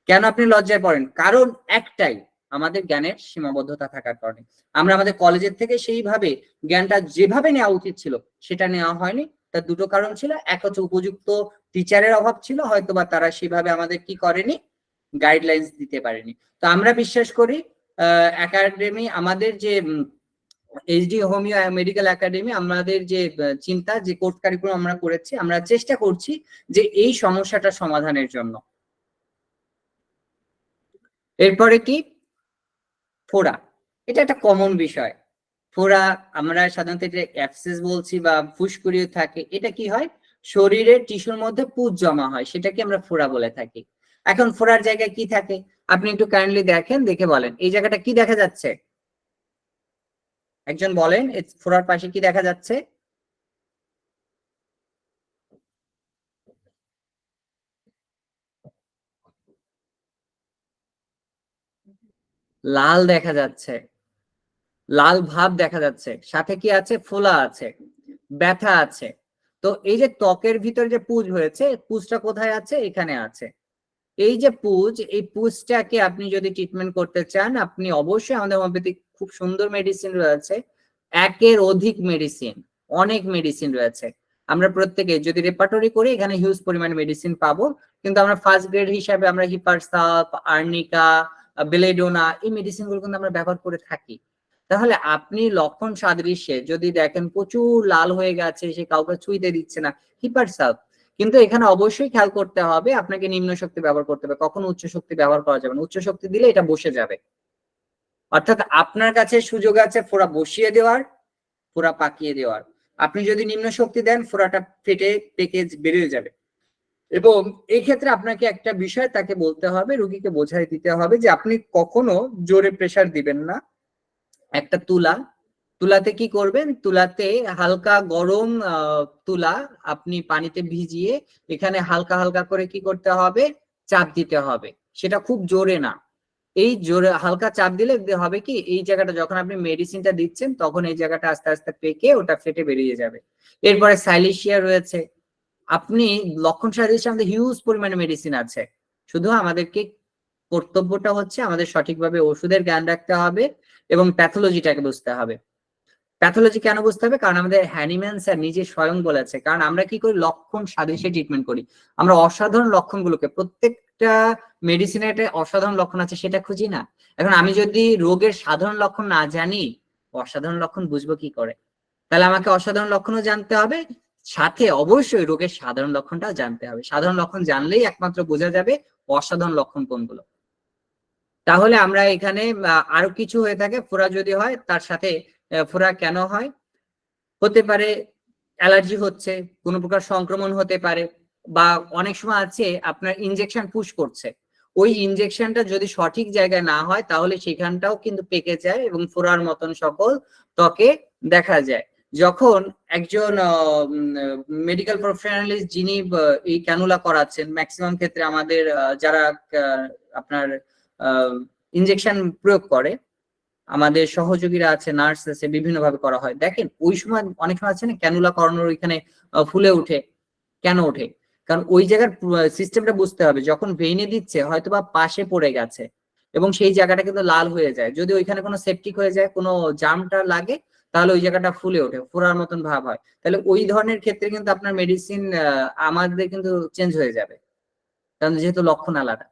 [SPEAKER 2] কেন আপনি লজ্জায় পড়েন? কারণ একটাই, আমাদের জ্ঞানের সীমাবদ্ধতা থাকার কারণে। আমরা আমাদের কলেজের থেকে সেইভাবে জ্ঞানটা যেভাবে নেওয়া উচিত ছিল সেটা নেওয়া হয়নি। তার দুটো কারণ ছিল, এক হচ্ছে উপযুক্ত টিচারের অভাব ছিল, হয়তো বা তারা সেভাবে আমাদের কি করেনি, গাইডলাইন্স দিতে পারেনি। তো আমরা বিশ্বাস করি একাডেমি আমাদের যে এইচডি হোমিও মেডিকেল একাডেমি আমাদের যে চিন্তা, যে কোর্স কারিকুলাম আমরা করেছি, আমরা চেষ্টা করছি যে এই সমস্যাটা সমাধানের জন্য। এরপরে কি, ফোড়া, এটা একটা কমন বিষয়। ফোড়া আমরা সাধারণত এটা অ্যাবসেস বলছি বা ফুসকুড়ি থাকে। এটা কি হয়, শরীরের টিস্যুর মধ্যে পুঁজ জমা হয়, সেটাকে আমরা ফোড়া বলে থাকি। এখন ফোড়ার জায়গায় কি থাকে আপনি একটু কাইন্ডলি দেখেন, দেখে বলেন এই জায়গাটা কি দেখা যাচ্ছে, একজন বলেন ফোড়ার পাশে কি দেখা যাচ্ছে? লাল দেখা যাচ্ছে, লাল ভাব দেখা যাচ্ছে, সাথে কি আছে, ফোলা আছে, ব্যথা আছে। তো এই যে ত্বকের ভিতরে যে পুঁজ হয়েছে, পুঁজটা কোথায় আছে, এখানে আছে। এই যে পুঁজ, এই পুঁজটাকে আপনি যদি ট্রিটমেন্ট করতে চান, আপনি অবশ্যই আমাদের হোমিওপ্যাথিক খুব সুন্দর মেডিসিন রয়েছে, একের অধিক মেডিসিন, অনেক মেডিসিন রয়েছে। আমরা প্রত্যেকে যদি রেপার্টরি করি এখানে হিউজ পরিমাণ মেডিসিন পাবো। কিন্তু আমরা ফার্স্ট গ্রেড হিসাবে আমরা হিপারসাপ, আর্নিকা, বেলেডোনা এই মেডিসিন গুলো কিন্তু আমরা ব্যবহার করে থাকি। তাহলে আপনি লক্ষণ সাদৃশ্যে যদি দেখেন প্রচুর লাল হয়ে গেছে, সে কাউকে ছুঁইতে দিচ্ছে না, হিপারসাপ। কিন্তু এখানে অবশ্যই খেয়াল করতে হবে আপনাকে নিম্ন শক্তি ব্যবহার করতে হবে, কখনো উচ্চ শক্তি ব্যবহার করা যাবে না। উচ্চ শক্তি দিলে এটা বসে যাবে, অর্থাৎ আপনার কাছে সুযোগ আছে ফোড়া বসিয়ে দেওয়ার, ফোড়া পাকিয়ে দেওয়ার। আপনি যদি নিম্ন শক্তি দেন ফোড়াটা ফেটে পেকে বেরিয়ে যাবে। এবং এই ক্ষেত্রে আপনাকে একটা বিষয় তাকে বলতে হবে, রোগীকে বোঝাই দিতে হবে যে আপনি কখনো জোরে প্রেসার দিবেন না। একটা তুলাতে কি করবেন, তুলাতে হালকা গরম তুলা আপনি পানিতে ভিজিয়ে এখানে হালকা হালকা করে কি করতে হবে, চাপ দিতে হবে, সেটা খুব জোরে না। এই জোরে হালকা চাপ দিলে হবে কি, এই জায়গাটা যখন আপনি মেডিসিনটা দিচ্ছেন তখন এই জায়গাটা আস্তে আস্তে পেকে ওটা ফেটে বেরিয়ে যাবে। এরপরে সাইলেশিয়া রয়েছে। আপনি লক্ষণ সাদৃশ্যে আমাদের হিউজ পরিমাণে মেডিসিন আছে, শুধু আমাদেরকে কর্তব্যটা হচ্ছে আমাদের সঠিকভাবে ওষুধের জ্ঞান রাখতে হবে এবং প্যাথোলজিটাকে বুঝতে হবে। প্যাথোলজি কেন বুঝতে হবে, কারণ আমাদের হ্যানিম্যান স্যার নিজে স্বয়ং বলেছে, কারণ আমরা কি করি, লক্ষণ সাদৃশ্যে ট্রিটমেন্ট করি। আমরা অসাধারণ লক্ষণগুলোকে, প্রত্যেকটা মেডিসিনের একটা অসাধারণ লক্ষণ আছে সেটা খুঁজি না। এখন আমি যদি রোগের সাধারণ লক্ষণ না জানি, অসাধারণ লক্ষণ বুঝবো কি করে? তাহলে আমাকে অসাধারণ লক্ষণও জানতে হবে, সাথে অবশ্যই রোগের সাধারণ লক্ষণটাও জানতে হবে। সাধারণ লক্ষণ জানলেই একমাত্র বোঝা যাবে অসাধারণ লক্ষণ কোনগুলো। তাহলে আমরা এখানে আরো কিছু হয়ে থাকে, ফোড়া যদি হয় তার সাথে, ফোড়া কেন হয়, হতে পারে অ্যালার্জি হচ্ছে, কোনো প্রকার সংক্রমণ হতে পারে, বা অনেক সময় আছে আপনার ইনজেকশন পুশ করছে, ওই ইনজেকশনটা যদি সঠিক জায়গায় না হয় তাহলে সেখানটাও কিন্তু পেকে যায় এবং ফোড়ার মতন সকল ত্বকে দেখা যায়। যখন একজন মেডিকেল প্রফেশনালিস্ট যিনি এই ক্যানুলা করাচ্ছেন, ম্যাক্সিমাম ক্ষেত্রে আমাদের যারা আপনার ইনজেকশন প্রয়োগ করে, আমাদের সহযোগীরা আছে, নার্স আছে, বিভিন্ন ভাবে করা হয়। দেখেন ওই সময় অনেক সময় আছে না, ক্যানুলা করানোর ওইখানে ফুলে ওঠে, কেন ওঠে? কারণ ওই জায়গার সিস্টেমটা বুঝতে হবে, যখন ভেইনে দিচ্ছে হয়তোবা পাশে পড়ে গেছে, এবং সেই জায়গাটা কিন্তু লাল হয়ে যায়। যদি ওইখানে কোনো সেপটিক হয়ে যায়, কোনো জার্মটা লাগে, তাহলে ওই জায়গাটা ফুলে ওঠে, ফোড়ার মতন ভাব হয়। তাহলে ওই ধরনের ক্ষেত্রে কিন্তু আপনার মেডিসিন আমাদের কিন্তু চেঞ্জ হয়ে যাবে, কারণ যেহেতু লক্ষণ আলাদা।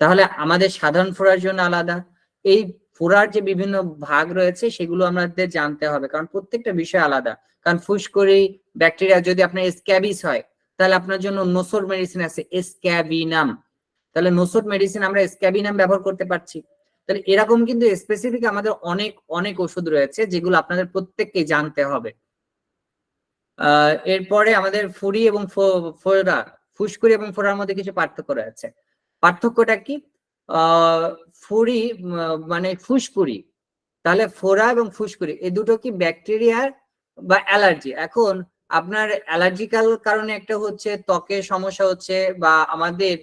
[SPEAKER 2] তাহলে আমাদের সাধারণ ফোড়ার জন্য আলাদা, এই ফোড়ার যে বিভিন্ন ভাগ রয়েছে সেগুলো আমাদের জানতে হবে, কারণ প্রত্যেকটা বিষয় আলাদা। কারণ ফুসকুড়ি ব্যাকটেরিয়া যদি আপনার স্ক্যাবিস হয়, তাহলে আপনার জন্য নোসোর মেডিসিন আছে স্ক্যাবিনাম, তাহলে নোসোর মেডিসিন আমরা স্ক্যাবিনাম ব্যবহার করতে পারছি। তাহলে এরকম কিন্তু স্পেসিফিক আমাদের অনেক অনেক ওষুধ রয়েছে যেগুলো আপনাদের প্রত্যেককে জানতে হবে। এরপরে আমাদের ফুরি এবং ফোড়া, ফুসকুড়ি এবং ফোড়ার মধ্যে কিছু পার্থক্য রয়েছে। পার্থক্যটা কি? ফুরি মানে ফুসকুড়ি, তাহলে ফোড়া এবং ফুসকুড়ি এই দুটো কি ব্যাকটেরিয়ার বা অ্যালার্জি? এখন আপনার অ্যালার্জিক্যাল কারণে একটা হচ্ছে ত্বকের সমস্যা হচ্ছে, বা আমাদের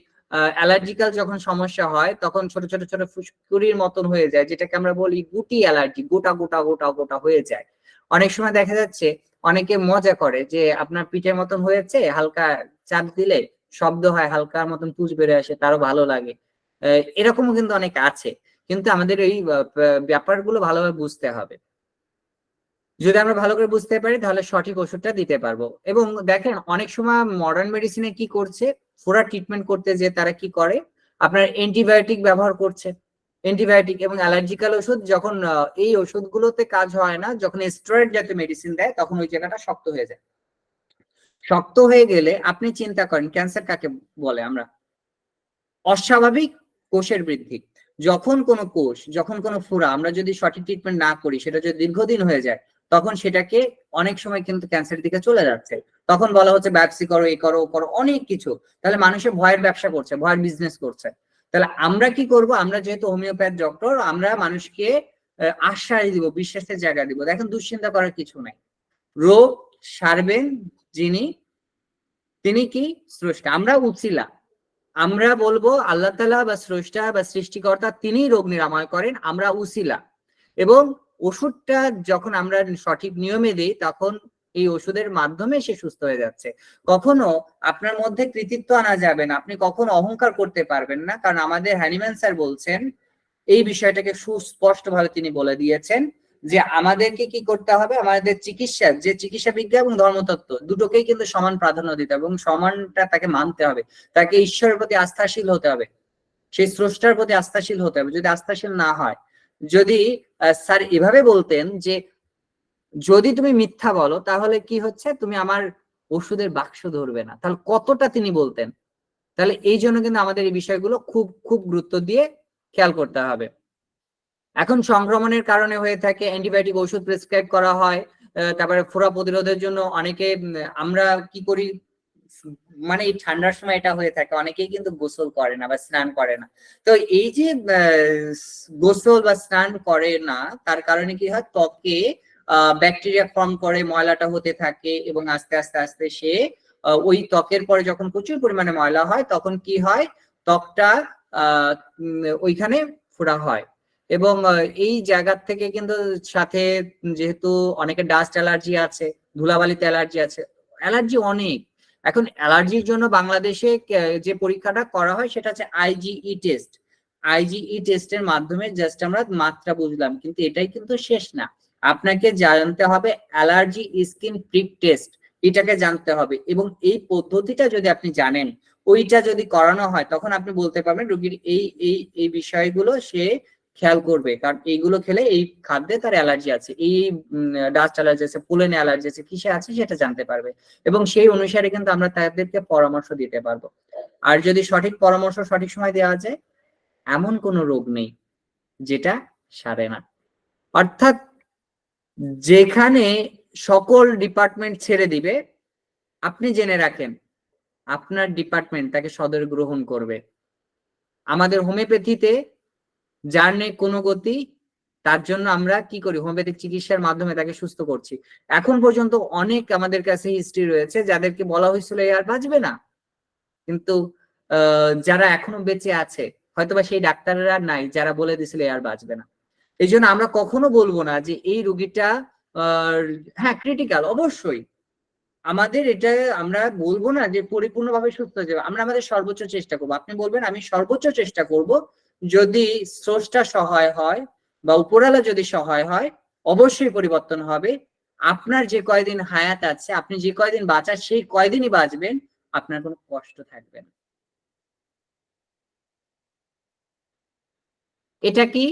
[SPEAKER 2] অ্যালার্জিক্যাল যখন সমস্যা হয় তখন ছোট ছোট ছোট ফুসকুড়ির মতন হয়ে যায়, যেটাকে আমরা বলি গুটি অ্যালার্জি, গোটা গোটা গোটা গোটা হয়ে যায়। অনেক সময় দেখা যাচ্ছে অনেকে মজা করে যে আপনার পিঠের মতন হয়েছে, হালকা চাপ দিলে শব্দ হয়, হালকার মতন পুঁজ বেড়ে আসে, তারও ভালো লাগে। এরকমও কিন্তু অনেক আছে। কিন্তু আমাদের এই ব্যাপারগুলো ভালোভাবে বুঝতে হবে। যদি আমরা ভালো করে বুঝতে পারি তাহলে সঠিক ওষুধটা দিতে পারবো। এবং দেখেন অনেক সময় মডার্ন মেডিসিনে কি করছে, ফোড়া ট্রিটমেন্ট করতে যে তারা কি করে, আপনার অ্যান্টিবায়োটিক ব্যবহার করছে, অ্যান্টিবায়োটিক এবং অ্যালার্জিক্যাল ওষুধ। যখন এই ওষুধগুলোতে কাজ হয় না, যখন স্টেরয়েড জাতীয় মেডিসিন দেয়, তখন ওই জায়গাটা শক্ত হয়ে যায়। শক্ত হয়ে গেলে আপনি চিন্তা করেন ক্যান্সার কাকে বলে আমরা? অস্বাভাবিক কোষের বৃদ্ধি। যখন কোনো কোষ, যখন কোনো ফোড়া আমরা যদি সঠিক ট্রিটমেন্ট না করি, সেটা যদি দীর্ঘদিন হয়ে যায়, তখন সেটাকে অনেক সময় কিন্তু ক্যান্সারের দিকে চলে যাচ্ছে। তখন বলা হচ্ছে ব্যবসা করো, এই করো, ও করো, অনেক কিছু। তাহলে মানুষের ভয়ের ব্যবসা করছে, ভয়ের বিজনেস করছে। তাহলে আমরা কি করব? আমরা যেহেতু হোমিওপ্যাথ ডক্টর, আমরা মানুষকে আশ্বাস দিব, বিশ্বাসের জায়গা দিব। দেখেন দুশ্চিন্তা করার কিছু নাই, রোগ সারবেন যিনি, তিনি কি? স্রষ্টা। আমরা উছিলা, আমরা বলবো আল্লাহ তাআলা বা স্রষ্টা বা সৃষ্টিকর্তা তিনি রোগ নিরাময় করেন, আমরা উসিলা। এবং ওষুধটা যখন আমরা সঠিক নিয়মে দিই, তখন এই ওষুধের মাধ্যমে সে সুস্থ হয়ে যাচ্ছে। কখনো আপনার মধ্যে কৃতিত্ব আনা যাবে না, আপনি কখনো অহংকার করতে পারবেন না, কারণ আমাদের হ্যানিম্যান স্যার বলছেন এই বিষয়টাকে সুস্পষ্ট ভাবে তিনি বলে দিয়েছেন যে আমাদেরকে কি করতে হবে, আমাদের চিকিৎসা, যে চিকিৎসা বিজ্ঞান এবং ধর্মতত্ত্ব দুটোকেই কিন্তু সমান প্রাধান্য দিতে হবে, এবং সমানটা তাকে মানতে হবে। তাকে ঈশ্বরের প্রতি আস্থাশীল হতে হবে, সেই স্রষ্টার প্রতি আস্থাশীল হতে হবে। যদি আস্থাশীল না হয়, যদি স্যার এভাবে বলতেন যে যদি তুমি মিথ্যা বলো তাহলে কি হচ্ছে, তুমি আমার ওষুধের বাক্স ধরবে না, তাহলে কতটা তিনি বলতেন। তাহলে এই জন্য কিন্তু আমাদের এই বিষয়গুলো খুব খুব গুরুত্ব দিয়ে খেয়াল করতে হবে। এখন সংক্রমণের কারণে হয়ে থাকে, অ্যান্টিবায়োটিক ওষুধ প্রেসক্রাইব করা হয়। তারপরে ফোড়া প্রতিরোধের জন্য অনেকে আমরা কি করি, মানে এই ঠান্ডার সময় এটা হয়ে থাকে, অনেকেই কিন্তু গোসল করে না বা স্নান করে না। তো এই যে গোসল বা স্নান করে না, তার কারণে কি হয়, ত্বকে ব্যাকটেরিয়া ফর্ম করে, ময়লাটা হতে থাকে, এবং আস্তে আস্তে আস্তে সে ওই ত্বকের পরে যখন প্রচুর পরিমাণে ময়লা হয়, তখন কি হয়, ত্বকটা ওইখানে ফোড়া হয়। এবং এই জায়গার থেকে কিন্তু সাথে যেহেতু অনেকের ডাস্ট অ্যালার্জি আছে, ধুলাবালিতে অ্যালার্জি আছে, অ্যালার্জি অনেক। এখন অ্যালার্জির জন্য বাংলাদেশে যে পরীক্ষাটা করা হয় সেটা হচ্ছে আইজিই টেস্ট। আইজিই টেস্টের মাধ্যমে জাস্ট আমরা মাত্রা বুঝলাম, কিন্তু এটাই কিন্তু শেষ না। আপনাকে জানতে হবে অ্যালার্জি স্কিন প্রিক টেস্ট, এটাকে জানতে হবে। এবং এই পদ্ধতিটা যদি আপনি জানেন, ওইটা যদি করানো হয়, তখন আপনি বলতে পারবেন রোগীর এই এই এই বিষয়গুলো সে খেয়াল করবে, কারণ এইগুলো খেলে এই খাদ্যে তার অ্যালার্জি আছে, এই ডাস্ট অ্যালার্জি আছে, পোলেনে অ্যালার্জি আছে, কিসে আছে সেটা জানতে পারবে। এবং সেই অনুসারে কিন্তু আমরা তাদেরকে পরামর্শ দিতে পারবো। আর যদি সঠিক পরামর্শ সঠিক সময় দেওয়া যায়, এমন কোনো রোগ নেই যেটা সারে না। অর্থাৎ যেখানে সকল ডিপার্টমেন্ট ছেড়ে দিবে, আপনি জেনে রাখেন আপনার ডিপার্টমেন্ট তাকে সদয় গ্রহণ করবে। আমাদের হোমিওপ্যাথিতে যার নেই কোনো গতি, তার জন্য আমরা কি করি, হোমিওপ্যাথিক চিকিৎসার মাধ্যমে তাকে সুস্থ করছি। এখন পর্যন্ত অনেক আমাদের কাছে হিস্ট্রি রয়েছে যাদেরকে বলা হয়েছিল আর বাঁচবে না, কিন্তু যারা এখনো বেঁচে আছে, হয়তোবা সেই ডাক্তাররা নাই যারা বলে দিছিল আর বাঁচবে না। এই জন্য আমরা কখনো বলবো না যে এই রোগীটা হ্যাঁ ক্রিটিক্যাল, অবশ্যই আমাদের এটা আমরা বলবো না যে পরিপূর্ণভাবে সুস্থ হয়ে যাবে, আমরা আমাদের সর্বোচ্চ চেষ্টা করবো। আপনি বলবেন আমি সর্বোচ্চ চেষ্টা করব যদি স্রষ্টা সহায় হয় বা উপরালা যদি সহায় হয়, অবশ্যই পরিবর্তন হবে। আপনার যে কয়দিন হায়াত আছে, আপনি যে কয়দিন বাঁচার সেই কয়দিনই বাঁচবেন, আপনার কোনো কষ্ট থাকবে না। এটা কি?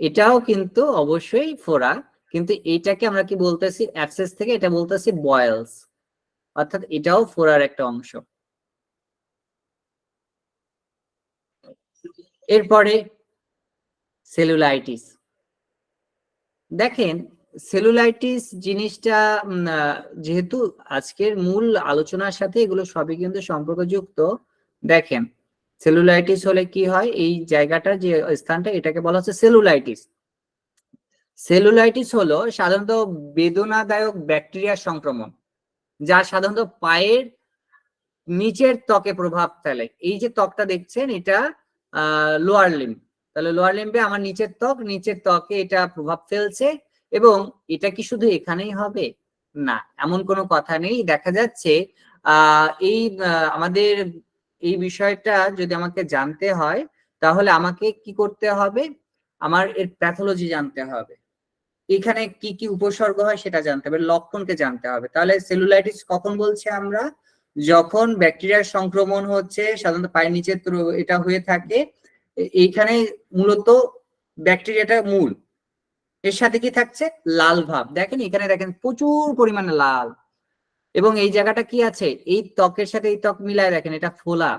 [SPEAKER 2] এটাও কিন্তু অবশ্যই ফোড়া, কিন্তু এইটাকে আমরা কি বলতেছি, অ্যাবসেস থেকে এটা বলতেছি বয়েলস, অর্থাৎ এটাও ফোড়ার একটা অংশ। এরপরে সেলুলাইটিস। দেখেন, সেলুলাইটিস জিনিসটা যেহেতু আজকের মূল আলোচনার সাথে এগুলো সবই কিন্তু সম্পর্কযুক্ত। দেখেন, সেলুলাইটিস হলে কি হয়, এই জায়গাটা যে স্থানটা, এটাকে বলা হচ্ছে সেলুলাইটিস। সেলুলাইটিস হলো সাধারণত বেদনাদায়ক ব্যাকটেরিয়ার সংক্রমণ, যা সাধারণত পায়ের নিচের ত্বকে প্রভাব ফেলে। এই যে ত্বকটা দেখছেন, এটা লোয়ার লিম্ব, তাহলে লোয়ার লিম্বে আমার নিচের ত্বকে এটা প্রভাব ফেলছে। এবং এটা কি শুধু এখানেই হবে? না, এমন কোনো কথা নেই। দেখা যাচ্ছে আমাদের এই বিষয়টা যদি আমাকে জানতে হয়, তাহলে আমাকে কি করতে হবে, আমার এর প্যাথোলজি জানতে হবে, এখানে কি কি উপসর্গ হয় সেটা জানতে হবে, লক্ষণকে জানতে হবে। তাহলে সেলুলাইটিস কখন বলছে আমরা? যখন ব্যাকটেরিয়ার সংক্রমণ হচ্ছে, সাধারণত পায়ের নিচে এটা হয়ে থাকে। এইখানে মূলত ব্যাকটেরিয়াটা মূল, এর সাথে কি থাকছে, লাল ভাব। দেখেন এখানে, দেখেন প্রচুর পরিমাণে লাল। এবং এই জায়গাটা কি আছে, এই ত্বকের সাথে এই ত্বক মিলায় দেখেন, এটা ফোলা।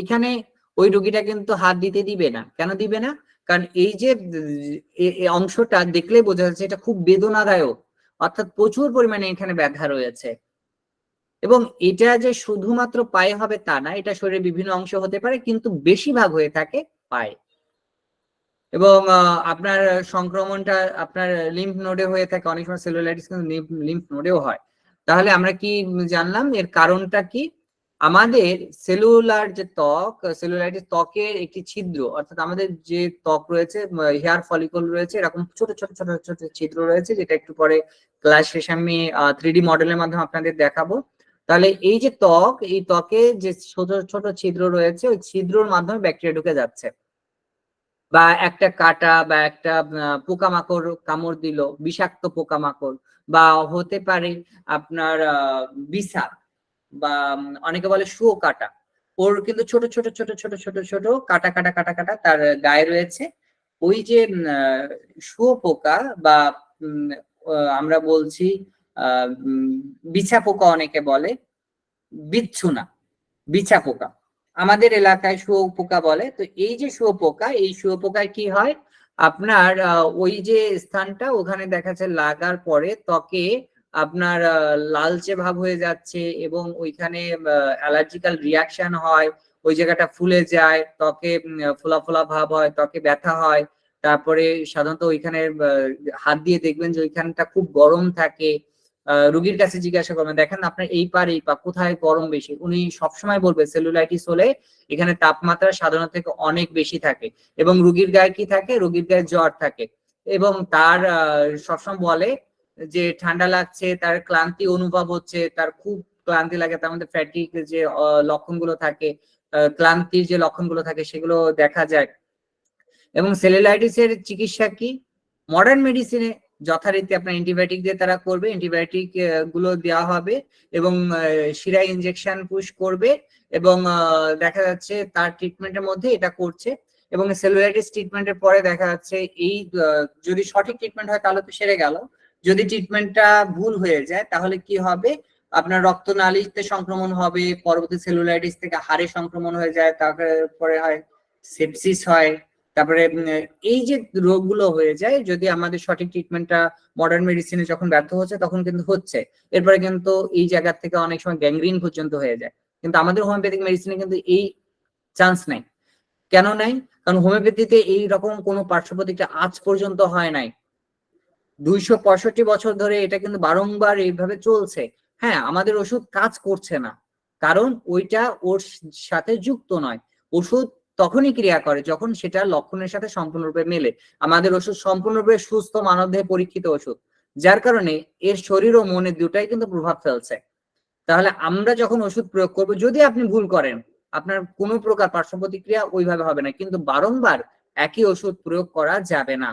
[SPEAKER 2] এখানে ওই রোগীটা কিন্তু হাত দিতে দিবে না। কেন দিবে না? কারণ এই যে অংশটা দেখলেই বোঝা যাচ্ছে এটা খুব বেদনাদায়ক, অর্থাৎ প্রচুর পরিমাণে এখানে ব্যথা রয়েছে। এবং এটা যে শুধুমাত্র পায়ে হবে তা না, এটা শরীরের বিভিন্ন অংশ হতে পারে, কিন্তু বেশিরভাগ হয়ে থাকে পায়ে। এবং আপনার সংক্রমণটা আপনার লিম্ফ নোডে হয়ে থাকে, অনেক সময় সেলুলাইটিস কিন্তু লিম্ফ নোডেও হয়। তাহলে আমরা কি জানলাম এর কারণটা কি? আমাদের সেলুলার যে ত্বক, সেলুলাইটিস ত্বকের একটি ছিদ্র, অর্থাৎ আমাদের যে ত্বক রয়েছে, হেয়ার ফলিকল রয়েছে, এরকম ছোট ছোট ছোট ছোট ছিদ্র রয়েছে, যেটা একটু পরে ক্লাস শেষে আমি 3D মডেলের মাধ্যমে আপনাদের দেখাবো। তাহলে এই যে ত্বক, এই ত্বকে যে ছোট ছোট ছিদ্র রয়েছে, ওই ছিদ্রর মাধ্যমে ব্যাকটেরিয়া ঢুকে যাচ্ছে, বা একটা কাটা বা একটা পোকামাকড় কামড় দিল, বিষাক্ত পোকামাকড়, বা হতে পারে আপনার বিছা, বা অনেকে বলে শুয়োকাটা। ওর কিন্তু ছোট ছোট ছোট ছোট ছোট ছোট কাটা কাটা কাটা কাটা তার গায়ে রয়েছে। ওই যে শুয়োপোকা বা আমরা বলছি বিছা পোকা, অনেকে বলে বিচ্ছু না, বিছা পোকা, আমাদের এলাকায় শুয়োপোকা বলে। তো এই যে শুয়োপোকা, এই শুয়োপোকায় কি হয়, আপনার ওই যে স্থানটা, ওখানে দেখা যাচ্ছে লাগার পরে ত্বকে আপনার লালচে ভাব হয়ে যাচ্ছে, এবং ওইখানে অ্যালার্জিক্যাল রিয়াকশন হয়, ওই জায়গাটা ফুলে যায়, ত্বকে ফোলা ফোলা ভাব হয়, ত্বকে ব্যথা হয়। তারপরে সাধারণত ওইখানে হাত দিয়ে দেখবেন যে ওইখানটা খুব গরম থাকে। রোগীর কাছে জিজ্ঞাসা করবেন, দেখেন আপনার এই পা কোথায় গরম বেশি, উনি সবসময় বলবে সেলুলাইটিস হলে এখানে তাপমাত্রা সাধারণ থেকে অনেক বেশি থাকে। এবং রোগীর গায়ে কি থাকে, রোগীর গায়ে জ্বর থাকে, এবং তার সবসময় বলে যে ঠান্ডা লাগছে, তার ক্লান্তি অনুভব হচ্ছে, তার খুব ক্লান্তি লাগে, তার মধ্যে ফ্যাটিক যে লক্ষণগুলো থাকে, ক্লান্তির যে লক্ষণগুলো থাকে, সেগুলো দেখা যায়। এবং সেলুলাইটিস এর চিকিৎসা কি? মডার্ন মেডিসিনে যথারীতি আপনার অ্যান্টিবায়োটিক দিয়ে তারা করবে, অ্যান্টিবায়োটিক গুলো দেওয়া হবে, এবং শিরায় ইনজেকশন পুশ করবে, এবং দেখা যাচ্ছে তার ট্রিটমেন্টের মধ্যে এটা করছে। এবং সেলুলাইটিস ট্রিটমেন্টের পরে দেখা যাচ্ছে এই যদি সঠিক ট্রিটমেন্ট হয় তাহলে তো সেরে গেল, যদি ট্রিটমেন্টটা ভুল হয়ে যায় তাহলে কি হবে, আপনার রক্তনালীতে সংক্রমণ হবে, পরবর্তী সেলুলাইটিস থেকে হাড়ে সংক্রমণ হয়ে যায়, তারপরে হয় সেপসিস হয়। তারপরে এই যে রোগগুলো হয়ে যায়, যদি আমাদের সঠিক ট্রিটমেন্টটা মডার্ন মেডিসিনে যখন ব্যর্থ হচ্ছে, তখন কিন্তু হচ্ছে, এরপরে কিন্তু এই জায়গা থেকে অনেক সময় গ্যাংগ্রিন পর্যন্ত হয়ে যায়। কিন্তু আমাদের হোমিওপ্যাথিক মেডিসিনে কিন্তু এই চান্স নাই। কেন নাই? কারণ হোমিওপ্যাথিতে এই রকম কোনো পার্শ্ব প্রতিক্রিয়া আজ পর্যন্ত হয় নাই। 265 বছর ধরে এটা কিন্তু বারংবার এইভাবে চলছে। হ্যাঁ, আমাদের ওষুধ কাজ করছে না, কারণ ওইটা ওর সাথে যুক্ত নয়। ওষুধ তখনই ক্রিয়া করে যখন সেটা লক্ষণের সাথে সম্পূর্ণরূপে মেলে। আমাদের ওষুধ সম্পূর্ণরূপে সুস্থ মানবদেহে পরীক্ষিত ওষুধ, যার কারণে এর শরীর ও মনে দুটাই কিন্তু প্রভাব ফেলছে। তাহলে আমরা যখন ওষুধ প্রয়োগ করবো, যদি আপনি ভুল করেন, আপনার কোনো প্রকার পার্শ্ব প্রতিক্রিয়া ওইভাবে হবে না, কিন্তু বারংবার একই ওষুধ প্রয়োগ করা যাবে না,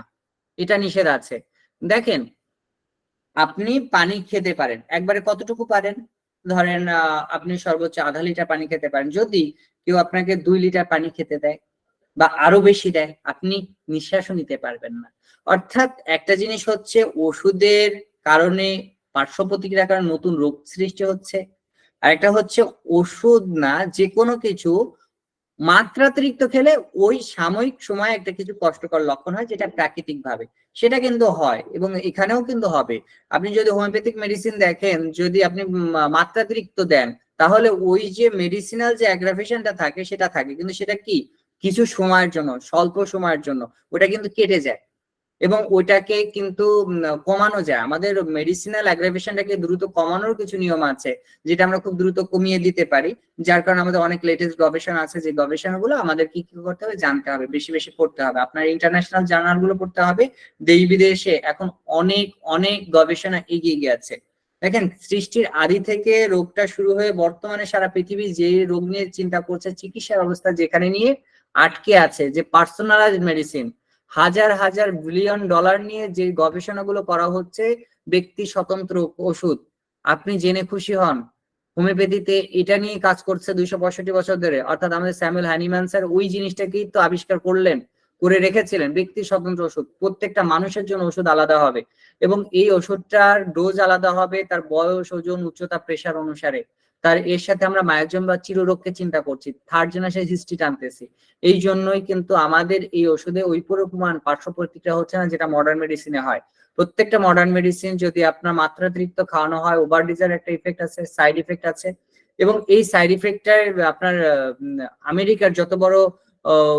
[SPEAKER 2] এটা নিষেধ আছে। দেখেন, আপনি পানি খেতে পারেন, একবারে কতটুকু পারেন, ধরেন আপনি সর্বোচ্চ আধা লিটার পানি খেতে পারেন। যদি কেউ আপনাকে 2 লিটার পানি খেতে দেয় বা আরো বেশি দেয়, আপনি নিঃশ্বাসও নিতে পারবেন না। অর্থাৎ একটা জিনিস হচ্ছে ওষুধের কারণে, পার্শ্ব প্রতিক্রিয়ার কারণে নতুন রোগ সৃষ্টি হচ্ছে, আর একটা হচ্ছে ওষুধ না যে কোনো কিছু মাত্রাতিরিক্ত খেলে ওই সাময়িক সময় একটা কিছু কষ্টকর লক্ষণ হয়, যেটা প্রাকৃতিক ভাবে, সেটা কিন্তু হয় এবং এখানেও কিন্তু হবে। আপনি যদি হোমিওপ্যাথিক মেডিসিন দেখেন, যদি আপনি মাত্রাতিরিক্ত দেন, তাহলে ওই যে মেডিসিনাল যে অ্যাগ্রাভেশনটা থাকে সেটা থাকে, কিন্তু সেটা কি কিছু সময়ের জন্য, স্বল্প সময়ের জন্য ওটা কিন্তু কেটে যায় এবং ওইটাকে কিন্তু কমানো যায়। আমাদের মেডিসিনাল অ্যাগ্রাভেশনটাকে দ্রুত কমানোর কিছু নিয়ম আছে, যেটা আমরা খুব দ্রুত কমিয়ে দিতে পারি, যার কারণে আমাদের অনেক লেটেস্ট গবেষণা আছে, যে গবেষণাগুলো আমাদের কি কি করতে হবে জানতে হবে, বেশি বেশি পড়তে হবে, আপনার ইন্টারন্যাশনাল জার্নাল গুলো পড়তে হবে। দেশ বিদেশে এখন অনেক অনেক গবেষণা এগিয়ে গেছে। দেখেন, সৃষ্টির আদি থেকে রোগটা শুরু হয়ে বর্তমানে সারা পৃথিবী যে রোগ নিয়ে চিন্তা করছে, চিকিৎসার অবস্থা যেখানে নিয়ে আটকে আছে, যে পার্সোনালাইজড মেডিসিন, হাজার হাজার বিলিয়ন ডলার নিয়ে যে গবেষণাগুলো করা হচ্ছে, ব্যক্তি স্বতন্ত্র ওষুধ, আপনি জেনে খুশি হন হোমিওপ্যাথিতে এটা নিয়ে কাজ করছে 265 বছর ধরে। অর্থাৎ আমাদের স্যামুয়েল হ্যানিম্যান স্যার ওই জিনিসটাকেই তো আবিষ্কার করলেন, করে রেখেছিলেন, ব্যক্তি স্বতন্ত্র ওষুধ, প্রত্যেকটা মানুষের জন্য ওষুধ আলাদা হবে এবং এই ওষুধটার ডোজ আলাদা হবে তার বয়স, ওজন, উচ্চতা, প্রেশার অনুসারে। তার এর সাথে আমরা মায়োজম বা চিররোগকে চিন্তা করছি, থার্ড জেনারেশন হিস্ট্রি টানতেছি। এই জন্যই কিন্তু আমাদের এই ওষুধে ওই পরিমাণ পার্শ্ব প্রতিক্রিয়া হচ্ছে না যেটা মডার্ন মেডিসিনে হয়। প্রত্যেকটা মডার্ন মেডিসিন যদি আপনার মাত্রাতিরিক্ত খাওয়ানো হয়, ওভার ডিজের একটা ইফেক্ট আছে, সাইড ইফেক্ট আছে, এবং এই সাইড ইফেক্টটার আপনার আমেরিকার যত বড়